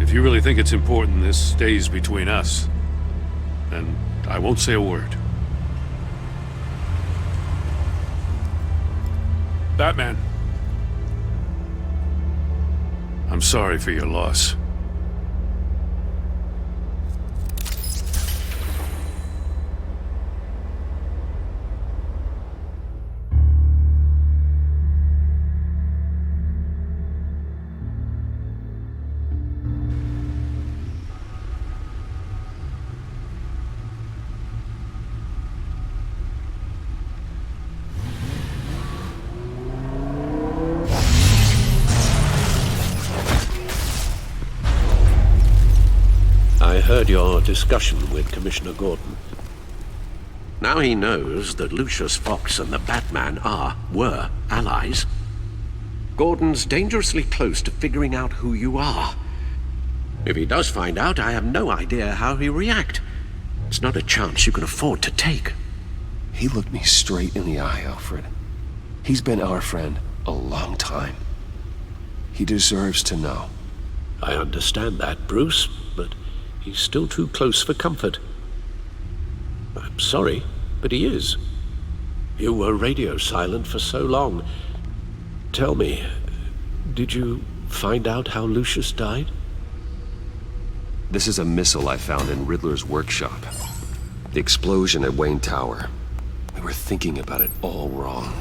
Speaker 10: If you really think it's important this stays between us, then I won't say a word. Batman. I'm sorry for your loss.
Speaker 21: I heard your discussion with Commissioner Gordon. Now he knows that Lucius Fox and the Batman were allies. Gordon's dangerously close to figuring out who you are. If he does find out, I have no idea how he'll react. It's not a chance you can afford to take.
Speaker 1: He looked me straight in the eye, Alfred. He's been our friend a long time. He deserves to know.
Speaker 21: I understand that, Bruce, but he's still too close for comfort. I'm sorry, but he is. You were radio silent for so long. Tell me, did you find out how Lucius died?
Speaker 1: This is a missile I found in Riddler's workshop. The explosion at Wayne Tower. We were thinking about it all wrong.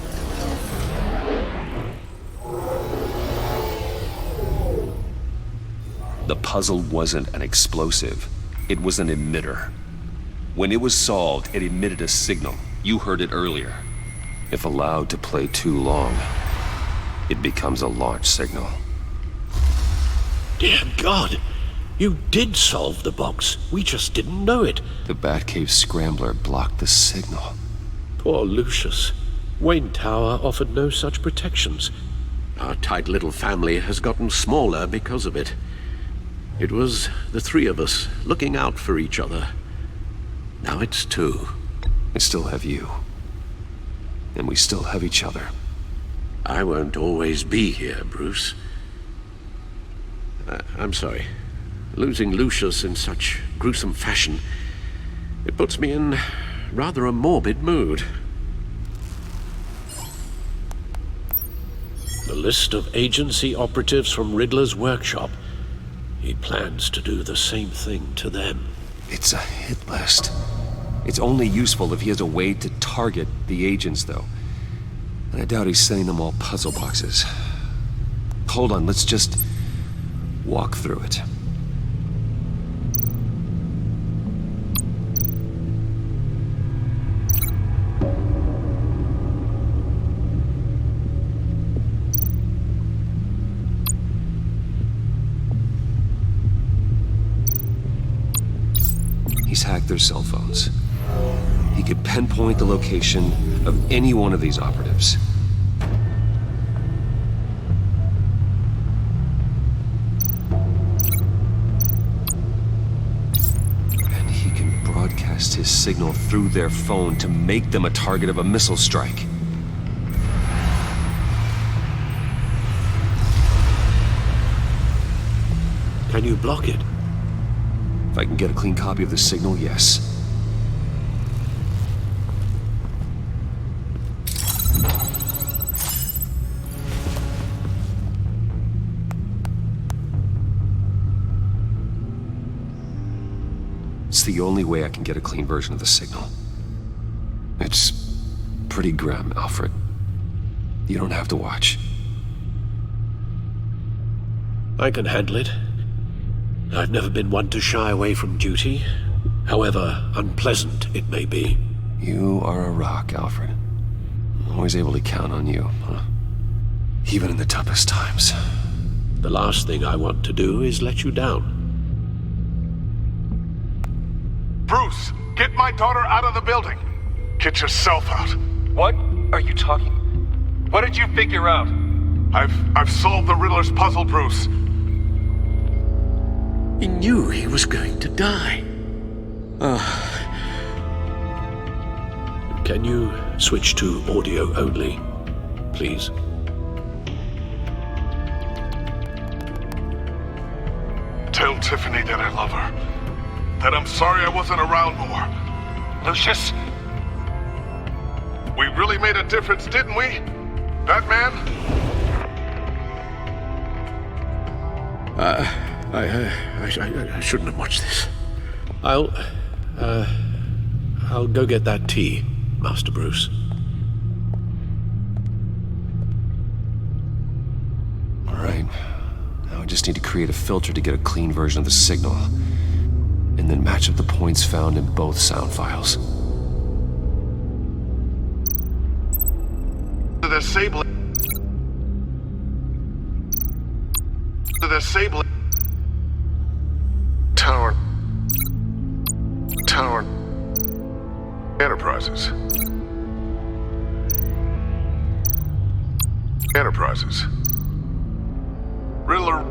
Speaker 1: The puzzle wasn't an explosive. It was an emitter. When it was solved, it emitted a signal. You heard it earlier. If allowed to play too long, it becomes a launch signal.
Speaker 21: Dear God! You did solve the box. We just didn't know it.
Speaker 1: The Batcave scrambler blocked the signal.
Speaker 21: Poor Lucius. Wayne Tower offered no such protections. Our tight little family has gotten smaller because of it. It was the three of us looking out for each other. Now it's two.
Speaker 1: I still have you. And we still have each other.
Speaker 21: I won't always be here, Bruce. I'm sorry. Losing Lucius in such gruesome fashion, it puts me in rather a morbid mood. The list of agency operatives from Riddler's workshop. He plans to do the same thing to them.
Speaker 1: It's a hit list. It's only useful if he has a way to target the agents, though. And I doubt he's sending them all puzzle boxes. Hold on, let's just walk through it. He's hacked their cell phones. He could pinpoint the location of any one of these operatives. And he can broadcast his signal through their phone to make them a target of a missile strike.
Speaker 21: Can you block it?
Speaker 1: If I can get a clean copy of the signal, yes. It's the only way I can get a clean version of the signal. It's pretty grim, Alfred. You don't have to watch.
Speaker 21: I can handle it. I've never been one to shy away from duty, however unpleasant it may be.
Speaker 1: You are a rock, Alfred. I'm always able to count on you, huh? Even in the toughest times.
Speaker 21: The last thing I want to do is let you down.
Speaker 14: Bruce, get my daughter out of the building. Get yourself out.
Speaker 12: What are you talking? What did you figure out?
Speaker 14: I've solved the Riddler's puzzle, Bruce.
Speaker 21: He knew he was going to die. Can you switch to audio only, please?
Speaker 14: Tell Tiffany that I love her. That I'm sorry I wasn't around more.
Speaker 12: Lucius?
Speaker 14: We really made a difference, didn't we? Batman?
Speaker 21: I shouldn't have watched this. I'll go get that tea, Master Bruce.
Speaker 1: All right. Now I just need to create a filter to get a clean version of the signal. And then match up the points found in both sound files.
Speaker 14: The disabling Tower Enterprises. Riddler.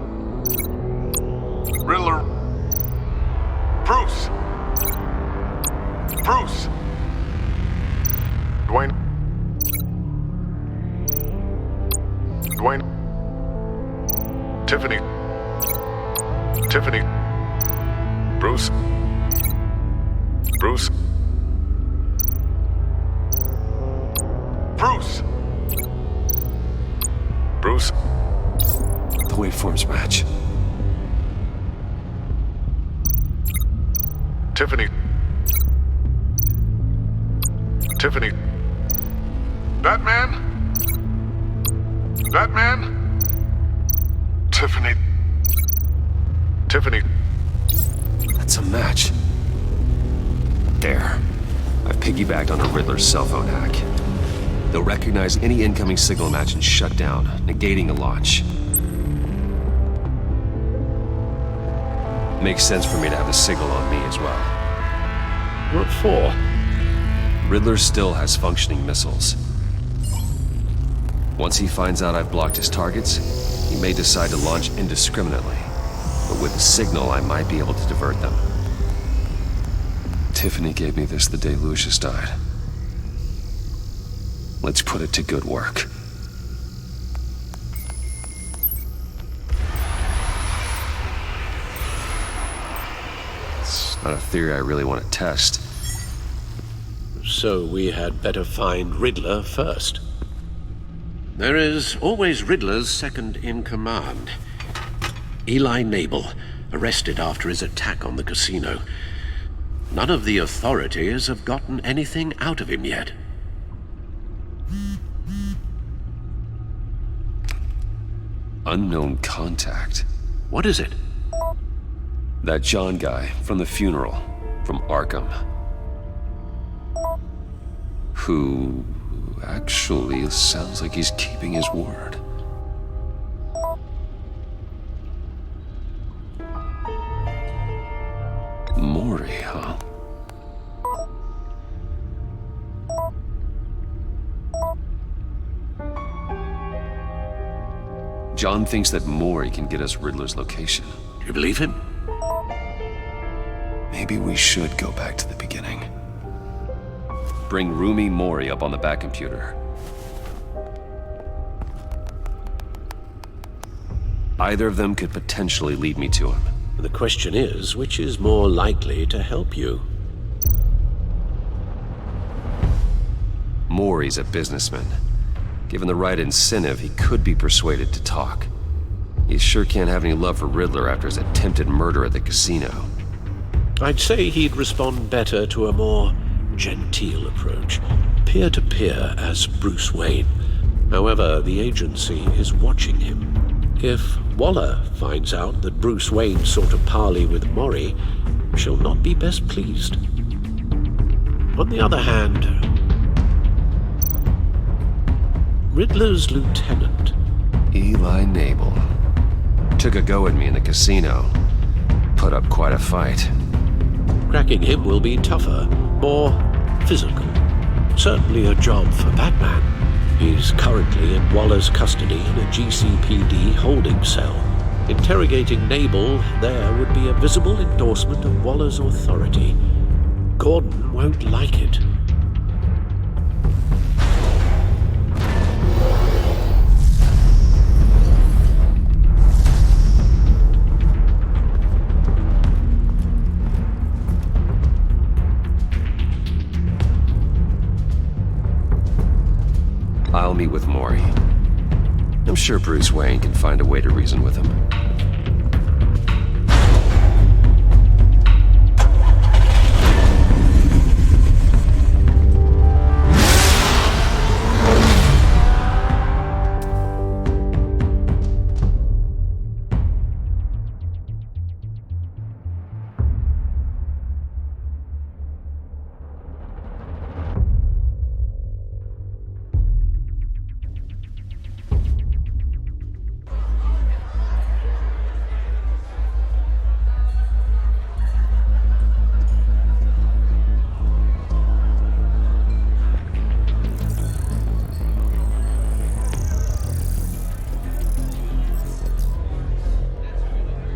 Speaker 14: Bruce. Dwayne. Tiffany. Bruce.
Speaker 1: The waveforms match.
Speaker 14: Tiffany. Batman? Tiffany.
Speaker 1: That's a match. There. I've piggybacked on a Riddler's cell phone hack.
Speaker 7: They'll recognize any incoming signal match and shut down, negating a launch. Makes sense for me to have the signal on me as well.
Speaker 21: What for?
Speaker 7: Riddler still has functioning missiles. Once he finds out I've blocked his targets, he may decide to launch indiscriminately. But with the signal, I might be able to divert them. Tiffany gave me this the day Lucius died. Let's put it to good work. It's not a theory I really want to test.
Speaker 21: So we had better find Riddler first. There is always Riddler's second in command. Eli Nabel, arrested after his attack on the casino. None of the authorities have gotten anything out of him yet.
Speaker 7: Unknown contact.
Speaker 21: What is it?
Speaker 7: That John guy from the funeral, from Arkham. Who actually sounds like he's keeping his word. Maury, huh? John thinks that Maury can get us Riddler's location.
Speaker 21: Do you believe him?
Speaker 7: Maybe we should go back to the beginning. Bring Rumi Maury up on the back computer. Either of them could potentially lead me to him.
Speaker 21: The question is, which is more likely to help you?
Speaker 7: Maury's a businessman. Given the right incentive, he could be persuaded to talk. He sure can't have any love for Riddler after his attempted murder at the casino.
Speaker 21: I'd say he'd respond better to a more genteel approach, peer-to-peer as Bruce Wayne. However, the agency is watching him. If Waller finds out that Bruce Wayne sought a parley with Maury, she'll not be best pleased. On the other hand, Riddler's lieutenant,
Speaker 7: Eli Nabel, took a go at me in the casino. Put up quite a fight.
Speaker 21: Cracking him will be tougher, more physical. Certainly a job for Batman. He's currently in Waller's custody in a GCPD holding cell. Interrogating Nabel there would be a visible endorsement of Waller's authority. Gordon won't like it.
Speaker 7: I'll meet with Maury. I'm sure Bruce Wayne can find a way to reason with him.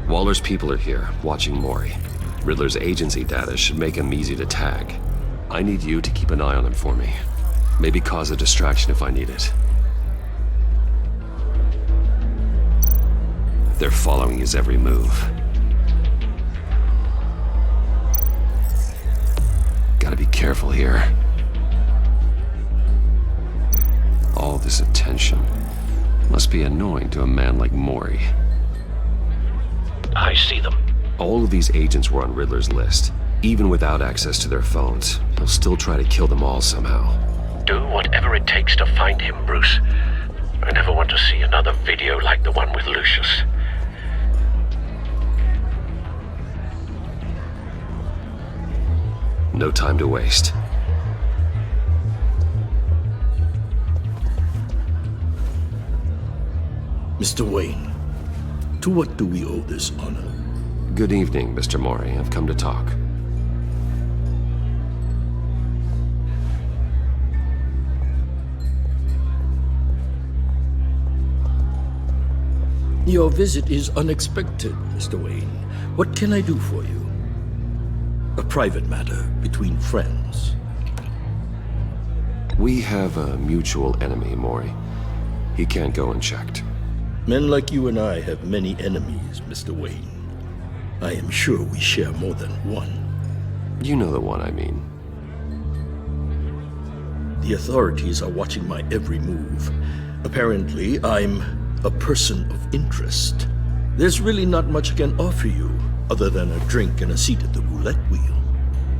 Speaker 7: Waller's people are here, watching Maury. Riddler's agency data should make him easy to tag. I need you to keep an eye on him for me. Maybe cause a distraction if I need it. They're following his every move. Gotta be careful here. All this attention must be annoying to a man like Maury.
Speaker 21: I see them.
Speaker 7: All of these agents were on Riddler's list. Even without access to their phones, he'll still try to kill them all somehow.
Speaker 21: Do whatever it takes to find him, Bruce. I never want to see another video like the one with Lucius.
Speaker 7: No time to waste.
Speaker 17: Mr. Wayne, to what do we owe this honor?
Speaker 7: Good evening, Mr. Mori. I've come to talk.
Speaker 17: Your visit is unexpected, Mr. Wayne. What can I do for you? A private matter between friends.
Speaker 7: We have a mutual enemy, Mori. He can't go unchecked.
Speaker 17: Men like you and I have many enemies, Mr. Wayne. I am sure we share more than one.
Speaker 7: You know the one I mean.
Speaker 17: The authorities are watching my every move. Apparently, I'm a person of interest. There's really not much I can offer you, other than a drink and a seat at the roulette wheel.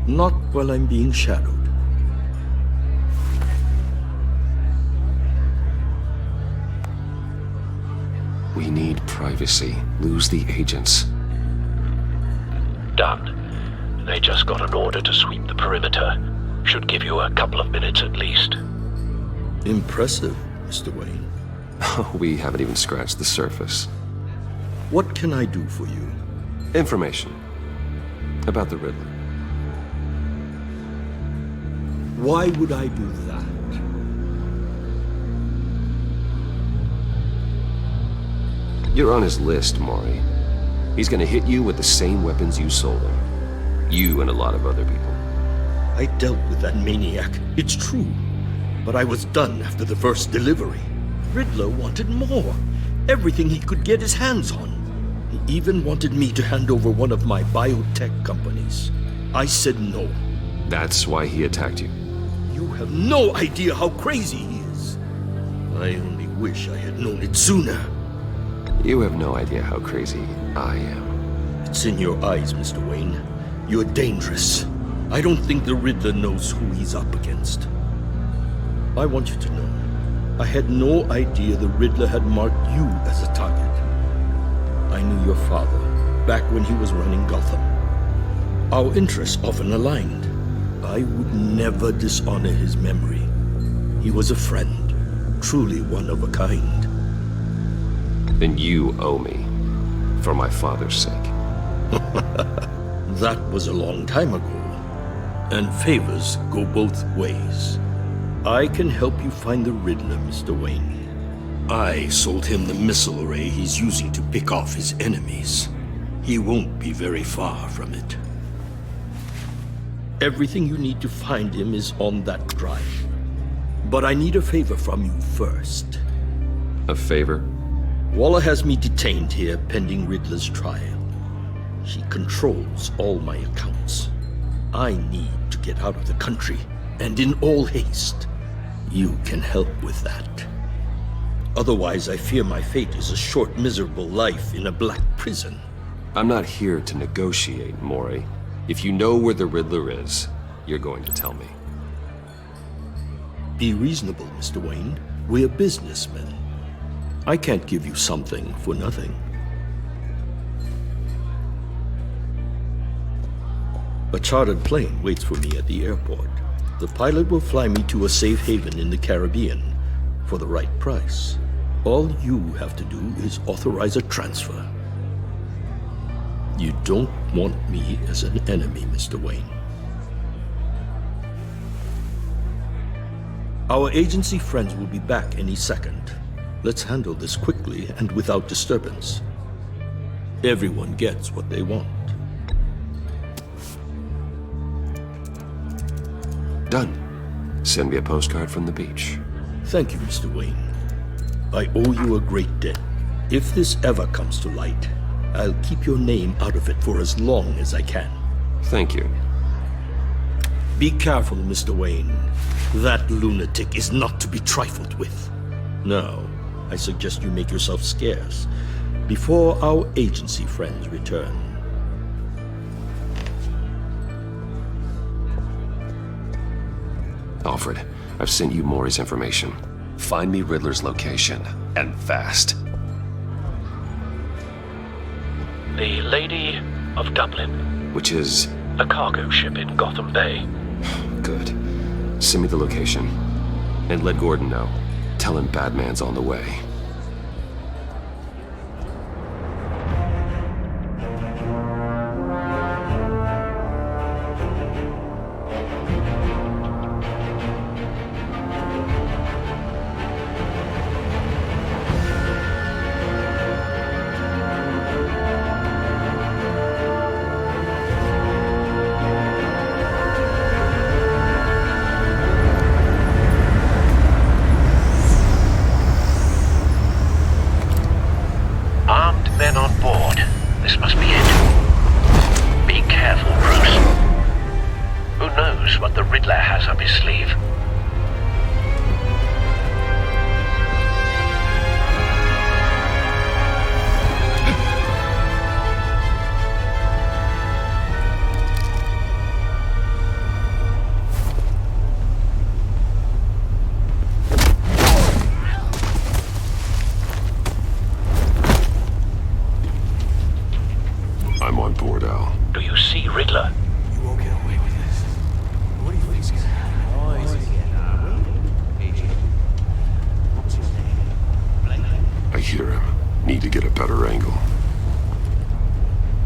Speaker 17: Not while I'm being shadowed.
Speaker 7: We need privacy. Lose the agents.
Speaker 4: Done. They just got an order to sweep the perimeter. Should give you a couple of minutes at least.
Speaker 17: Impressive, Mr. Wayne.
Speaker 7: We haven't even scratched the surface.
Speaker 17: What can I do for you?
Speaker 7: Information. About the Riddler.
Speaker 17: Why would I do that?
Speaker 7: You're on his list, Mori. He's gonna hit you with the same weapons you sold him. You and a lot of other people.
Speaker 17: I dealt with that maniac, it's true. But I was done after the first delivery. Riddler wanted more. Everything he could get his hands on. He even wanted me to hand over one of my biotech companies. I said no.
Speaker 7: That's why he attacked you.
Speaker 17: You have no idea how crazy he is. I only wish I had known it sooner.
Speaker 7: You have no idea how crazy I am.
Speaker 17: It's in your eyes, Mr. Wayne. You're dangerous. I don't think the Riddler knows who he's up against. I want you to know, I had no idea the Riddler had marked you as a target. I knew your father, back when he was running Gotham. Our interests often aligned. I would never dishonor his memory. He was a friend, truly one of a kind.
Speaker 7: Then you owe me, for my father's sake.
Speaker 17: That was a long time ago, and favors go both ways. I can help you find the Riddler, Mr. Wayne. I sold him the missile array he's using to pick off his enemies. He won't be very far from it. Everything you need to find him is on that drive. But I need a favor from you first.
Speaker 7: A favor?
Speaker 17: Waller has me detained here pending Riddler's trial. She controls all my accounts. I need to get out of the country, and in all haste. You can help with that. Otherwise, I fear my fate is a short, miserable life in a black prison.
Speaker 7: I'm not here to negotiate, Mori. If you know where the Riddler is, you're going to tell me.
Speaker 17: Be reasonable, Mr. Wayne. We're businessmen. I can't give you something for nothing. A chartered plane waits for me at the airport. The pilot will fly me to a safe haven in the Caribbean for the right price. All you have to do is authorize a transfer. You don't want me as an enemy, Mr. Wayne. Our agency friends will be back any second. Let's handle this quickly and without disturbance. Everyone gets what they want.
Speaker 7: Done. Send me a postcard from the beach.
Speaker 17: Thank you, Mr. Wayne. I owe you a great debt. If this ever comes to light, I'll keep your name out of it for as long as I can.
Speaker 7: Thank you.
Speaker 17: Be careful, Mr. Wayne. That lunatic is not to be trifled with. Now, I suggest you make yourself scarce before our agency friends return.
Speaker 7: Alfred, I've sent you Mori's information. Find me Riddler's location, and fast.
Speaker 4: The Lady of Dublin.
Speaker 7: Which is?
Speaker 4: A cargo ship in Gotham Bay.
Speaker 7: Good. Send me the location. And let Gordon know. Tell him Batman's on the way.
Speaker 8: need to get a better angle.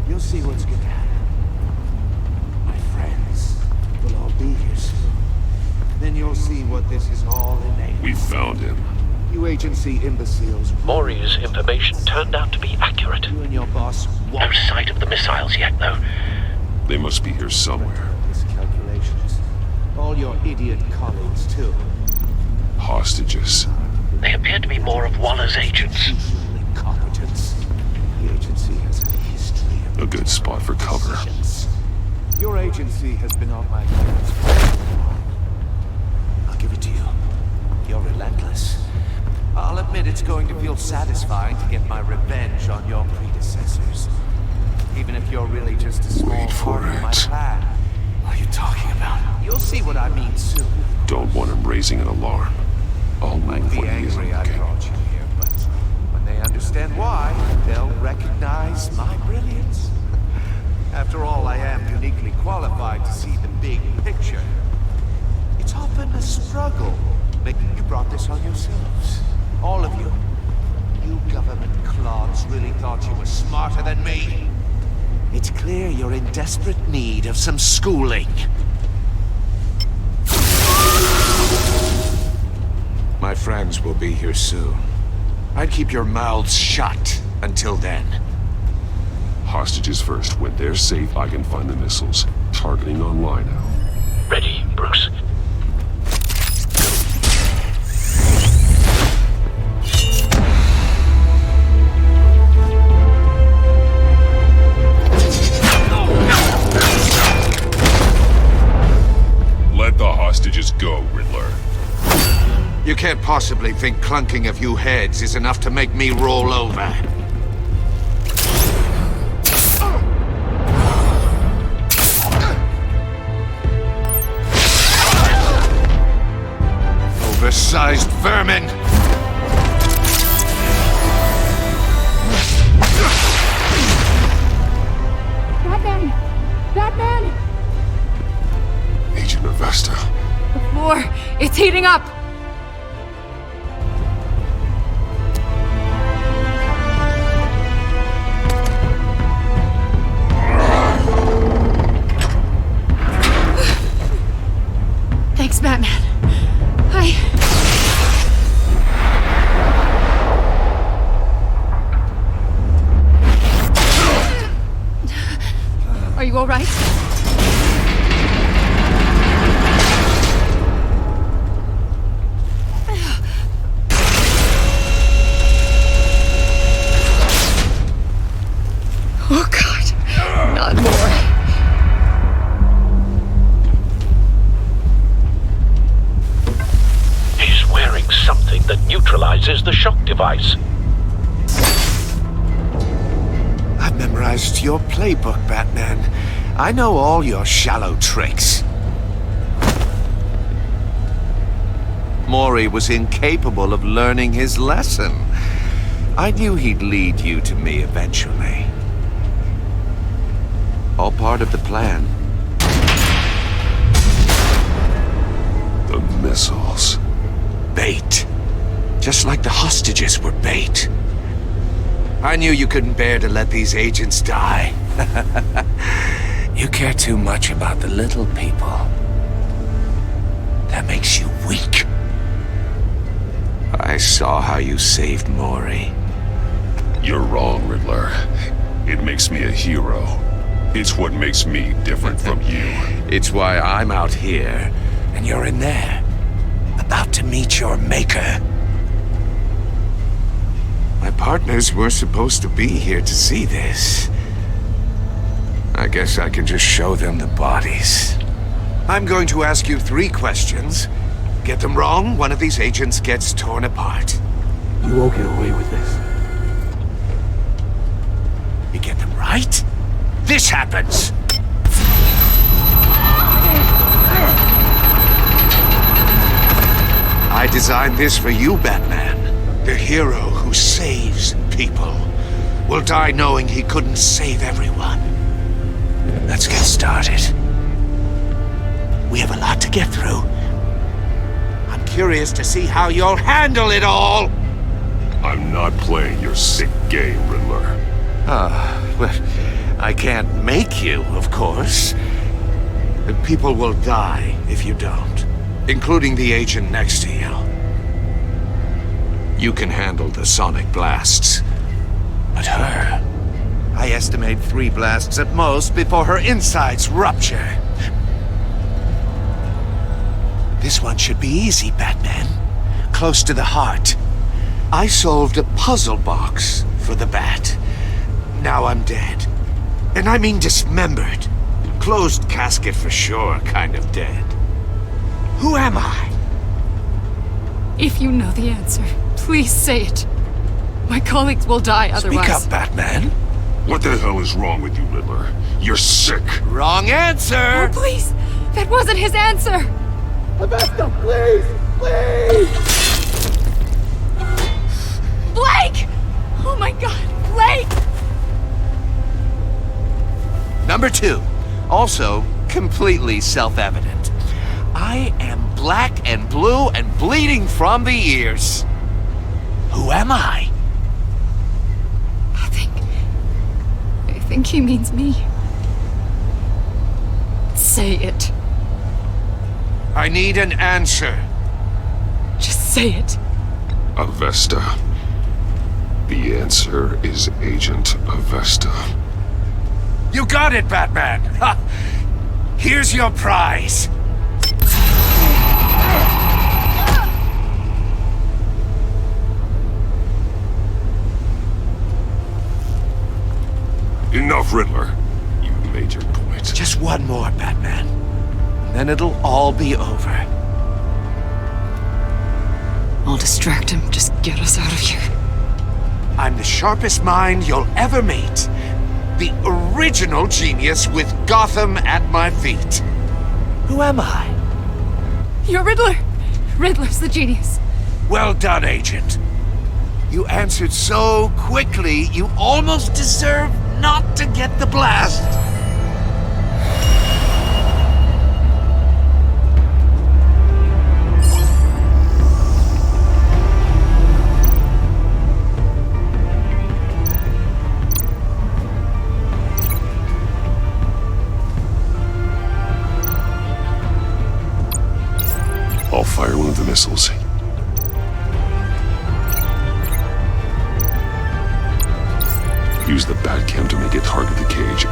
Speaker 6: You'll see what's gonna happen. My friends will all be here soon. Then you'll see what this is all enabled.
Speaker 8: We found him.
Speaker 6: You agency imbeciles.
Speaker 4: Maury's information turned out to be accurate.
Speaker 6: You and your boss
Speaker 4: No sight of the missiles yet, though.
Speaker 8: They must be here somewhere.
Speaker 6: miscalculations. All your idiot colleagues, too.
Speaker 8: Hostages.
Speaker 4: They appear to be more of Waller's agents.
Speaker 6: Incompetence. The agency has a history of
Speaker 8: A good spot for cover.
Speaker 6: Your agency has been on my hands. I'll give it to you. You're relentless. I'll admit it's going to feel satisfying to get my revenge on your predecessors. Even if you're really just a small part of my plan. What are you talking about? You'll see what I mean soon.
Speaker 8: Don't want him raising an alarm. I'll
Speaker 6: Might
Speaker 8: move
Speaker 6: be
Speaker 8: when he is
Speaker 6: angry I
Speaker 8: looking.
Speaker 6: brought you here, but when they understand why, they'll recognize my brilliance. After all, I am uniquely qualified to see the big picture. It's often a struggle. You brought this on yourselves. All of you. You government clods really thought you were smarter than me. It's clear you're in desperate need of some schooling. My friends will be here soon. I'd keep your mouths shut until then.
Speaker 8: Hostages first. When they're safe, I can find the missiles. Targeting online now.
Speaker 4: Ready, Bruce.
Speaker 8: Let the hostages go, Riddler.
Speaker 6: You can't possibly think clunking a few heads is enough to make me roll over. Oversized vermin!
Speaker 15: Batman! Batman!
Speaker 8: Agent Avesta.
Speaker 15: The floor, it's heating up! Thanks, Batman. Are you all right? Oh, God. Not more.
Speaker 4: He's wearing something that neutralizes the shock device.
Speaker 6: I've memorized your playbook, Batman. I know all your shallow tricks. Maury was incapable of learning his lesson. I knew he'd lead you to me eventually. All part of the plan.
Speaker 8: The missiles.
Speaker 6: Bait. Just like the hostages were bait. I knew you couldn't bear to let these agents die. You care too much about the little people. That makes you weak. I saw how you saved Maury.
Speaker 8: You're wrong, Riddler. It makes me a hero. It's what makes me different from you.
Speaker 6: It's why I'm out here, and you're in there. About to meet your maker. My partners were supposed to be here to see this. I guess I can just show them the bodies. I'm going to ask you 3 questions. Get them wrong, one of these agents gets torn apart.
Speaker 17: You won't get away with this.
Speaker 6: You get them right, this happens! I designed this for you, Batman. The hero who saves people will die knowing he couldn't save everyone. Let's get started. We have a lot to get through. I'm curious to see how you'll handle it all.
Speaker 8: I'm not playing your sick game, Riddler.
Speaker 6: Well, I can't make you, of course. People will die if you don't, including the agent next to you. You can handle the sonic blasts, but her... I estimate 3 blasts at most before her insides rupture. This one should be easy, Batman. Close to the heart. I solved a puzzle box for the Bat. Now I'm dead. And I mean dismembered. Closed casket for sure, kind of dead. Who am I?
Speaker 15: If you know the answer, please say it. My colleagues will die otherwise.
Speaker 6: Speak up, Batman.
Speaker 8: What the hell is wrong with you, Riddler? You're sick.
Speaker 6: Wrong answer!
Speaker 15: Oh, please! That wasn't his answer!
Speaker 6: Augusta, please! Please!
Speaker 15: Blake! Oh my god, Blake!
Speaker 6: Number 2. Also, completely self-evident. I am black and blue and bleeding from the ears. Who am I?
Speaker 15: I think he means me. Say it.
Speaker 6: I need an answer.
Speaker 15: Just say it.
Speaker 8: Avesta. The answer is Agent Avesta.
Speaker 6: You got it, Batman! Ha! Here's your prize.
Speaker 8: Enough, Riddler. You made your point.
Speaker 6: Just one more, Batman. And then it'll all be over.
Speaker 15: I'll distract him. Just get us out of here.
Speaker 6: I'm the sharpest mind you'll ever meet. The original genius with Gotham at my feet. Who am I?
Speaker 15: You're Riddler. Riddler's the genius.
Speaker 6: Well done, Agent. You answered so quickly, you almost deserve not to get the blast.
Speaker 8: I'll fire one of the missiles. Use the Batcam to make it target the cage.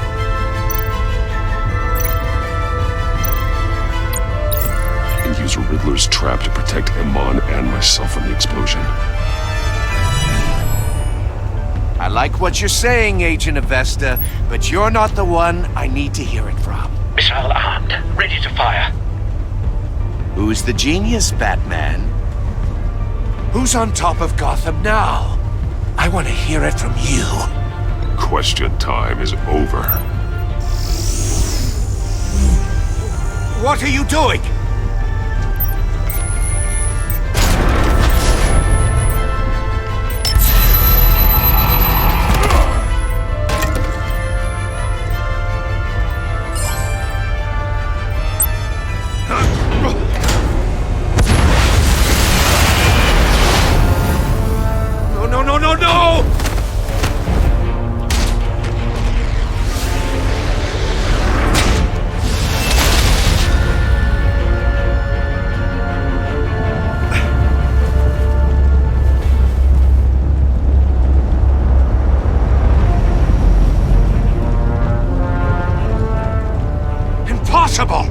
Speaker 8: And use Riddler's trap to protect Iman and myself from the explosion.
Speaker 6: I like what you're saying, Agent Avesta, but you're not the one I need to hear it from.
Speaker 4: Missile armed, ready to fire.
Speaker 6: Who's the genius, Batman? Who's on top of Gotham now? I want to hear it from you.
Speaker 8: Question time is over.
Speaker 6: What are you doing? No! Impossible!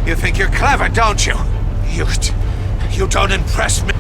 Speaker 6: You think you're clever, don't you? You don't impress me.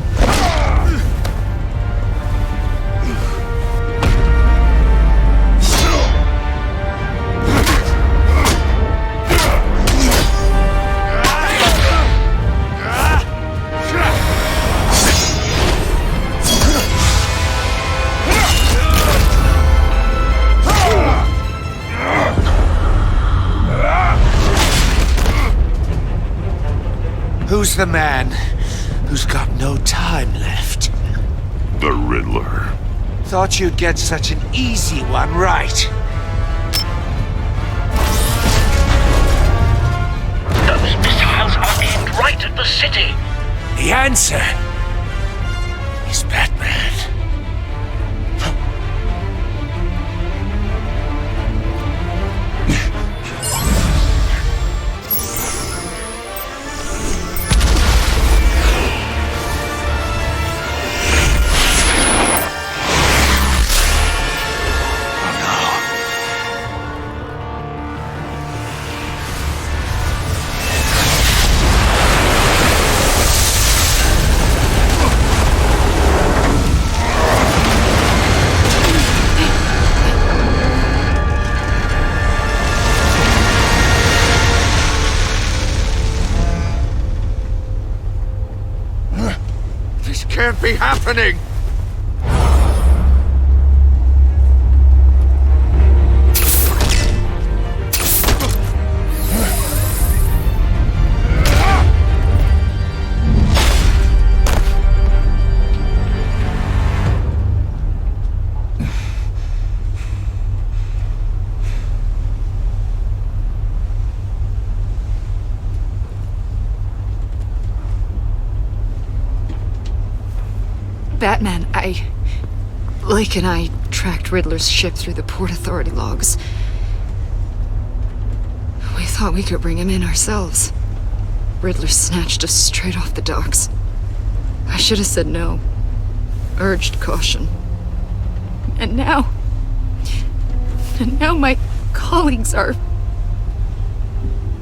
Speaker 6: Who's the man who's got no time left?
Speaker 8: The Riddler.
Speaker 6: Thought you'd get such an easy one right.
Speaker 4: Those missiles are aimed right at the city.
Speaker 6: The answer Please, Batman. This can't be happening!
Speaker 15: Batman, Lake and I tracked Riddler's ship through the Port Authority logs. We thought we could bring him in ourselves. Riddler snatched us straight off the docks. I should have said no. Urged caution. And now my colleagues are...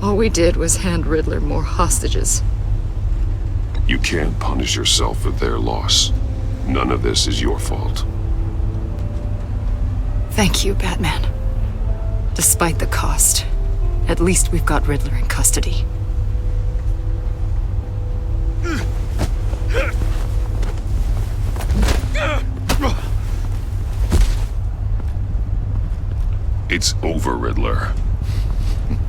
Speaker 15: All we did was hand Riddler more hostages.
Speaker 8: You can't punish yourself for their loss. None of this is your fault.
Speaker 15: Thank you, Batman. Despite the cost, at least we've got Riddler in custody.
Speaker 8: It's over, Riddler.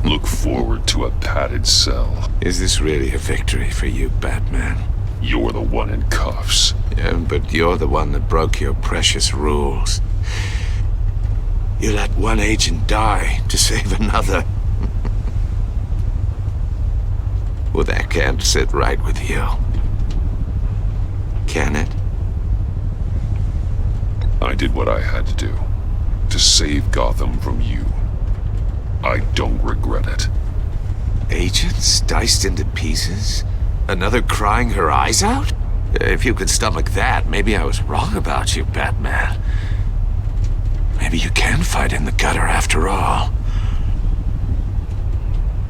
Speaker 8: Look forward to a padded cell.
Speaker 6: Is this really a victory for you, Batman?
Speaker 8: You're the one in cuffs.
Speaker 6: Yeah, but you're the one that broke your precious rules. You let one agent die to save another. Well, that can't sit right with you. Can it?
Speaker 8: I did what I had to do. To save Gotham from you. I don't regret it.
Speaker 6: Agents diced into pieces? Another crying her eyes out? If you could stomach that, maybe I was wrong about you, Batman. Maybe you can fight in the gutter after all.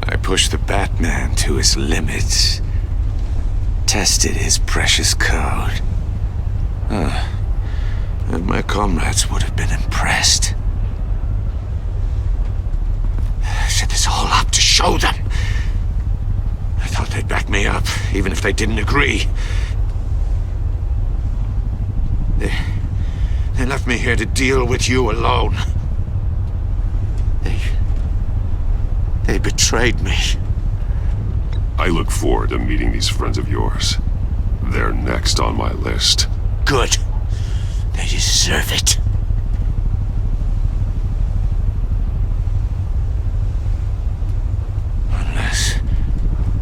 Speaker 6: I pushed the Batman to his limits. Tested his precious code. And my comrades would have been impressed. I set this all up to show them. I thought they'd back me up, even if they didn't agree. They left me here to deal with you alone. They betrayed me.
Speaker 8: I look forward to meeting these friends of yours. They're next on my list.
Speaker 6: Good. They deserve it.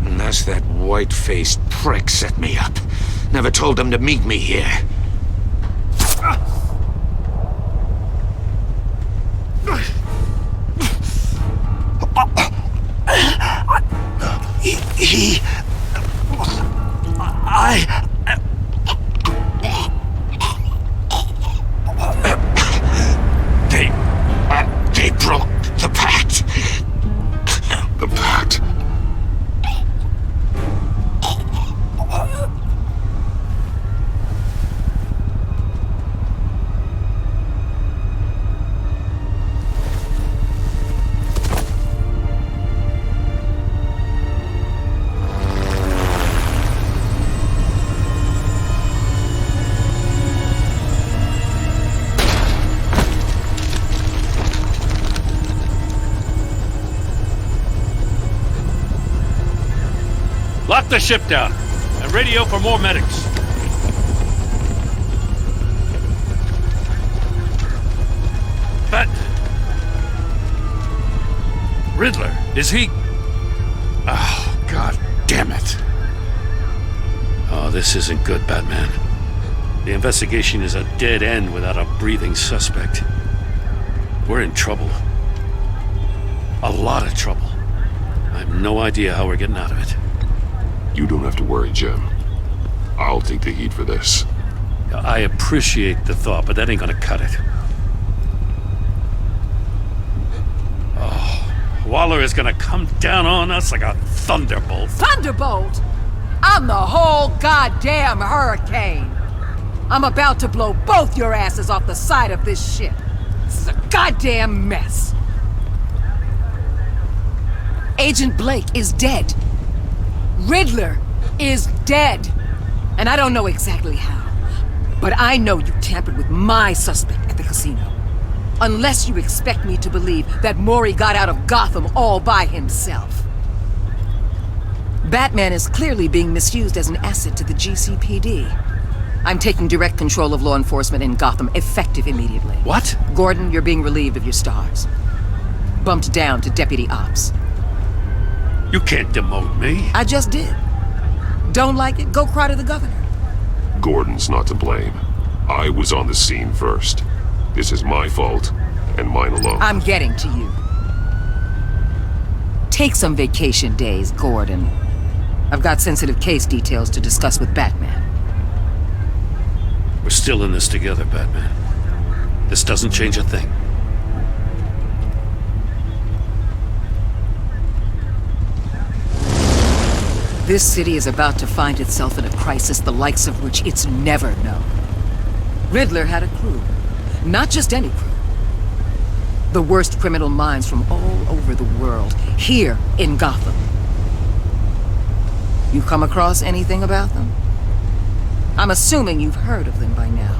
Speaker 6: Unless that white-faced prick set me up. Never told them to meet me here. They broke the pact.
Speaker 8: The pact?
Speaker 10: Lock the ship down and radio for more medics. But Riddler, is he? Oh, God damn it. Oh, this isn't good, Batman. The investigation is a dead end without a breathing suspect. We're in trouble. A lot of trouble. I have no idea how we're getting out of it.
Speaker 8: You don't have to worry, Jim. I'll take the heat for this.
Speaker 10: I appreciate the thought, but that ain't gonna cut it. Oh, Waller is gonna come down on us like a thunderbolt.
Speaker 5: Thunderbolt? I'm the whole goddamn hurricane. I'm about to blow both your asses off the side of this ship. This is a goddamn mess. Agent Blake is dead. Riddler is dead. And I don't know exactly how. But I know you tampered with my suspect at the casino. Unless you expect me to believe that Maury got out of Gotham all by himself. Batman is clearly being misused as an asset to the GCPD. I'm taking direct control of law enforcement in Gotham, effective immediately.
Speaker 10: What?
Speaker 5: Gordon, you're being relieved of your stars. Bumped down to Deputy Ops.
Speaker 10: You can't demote me.
Speaker 5: I just did. Don't like it? Go cry to the governor.
Speaker 8: Gordon's not to blame. I was on the scene first. This is my fault, and mine alone.
Speaker 5: I'm getting to you. Take some vacation days, Gordon. I've got sensitive case details to discuss with Batman.
Speaker 10: We're still in this together, Batman. This doesn't change a thing.
Speaker 5: This city is about to find itself in a crisis the likes of which it's never known. Riddler had a crew. Not just any crew. The worst criminal minds from all over the world, here in Gotham. You come across anything about them? I'm assuming you've heard of them by now.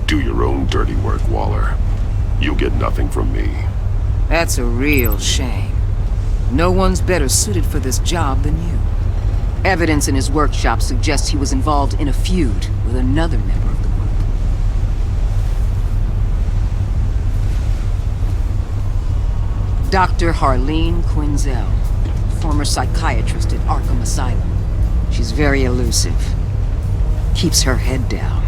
Speaker 8: Do your own dirty work, Waller. You'll get nothing from me.
Speaker 5: That's a real shame. No one's better suited for this job than you. Evidence in his workshop suggests he was involved in a feud with another member of the group. Dr. Harleen Quinzel, former psychiatrist at Arkham Asylum. She's very elusive. Keeps her head down.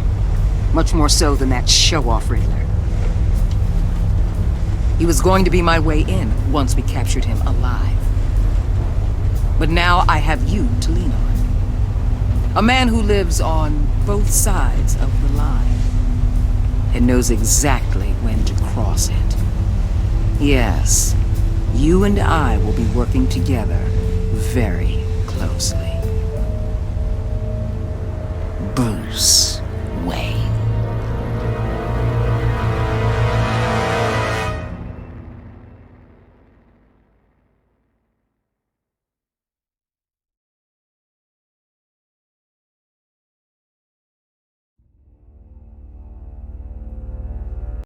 Speaker 5: Much more so than that show-off Riddler. He was going to be my way in once we captured him alive. But now I have you to lean on. A man who lives on both sides of the line and knows exactly when to cross it. Yes, you and I will be working together very closely. Bruce.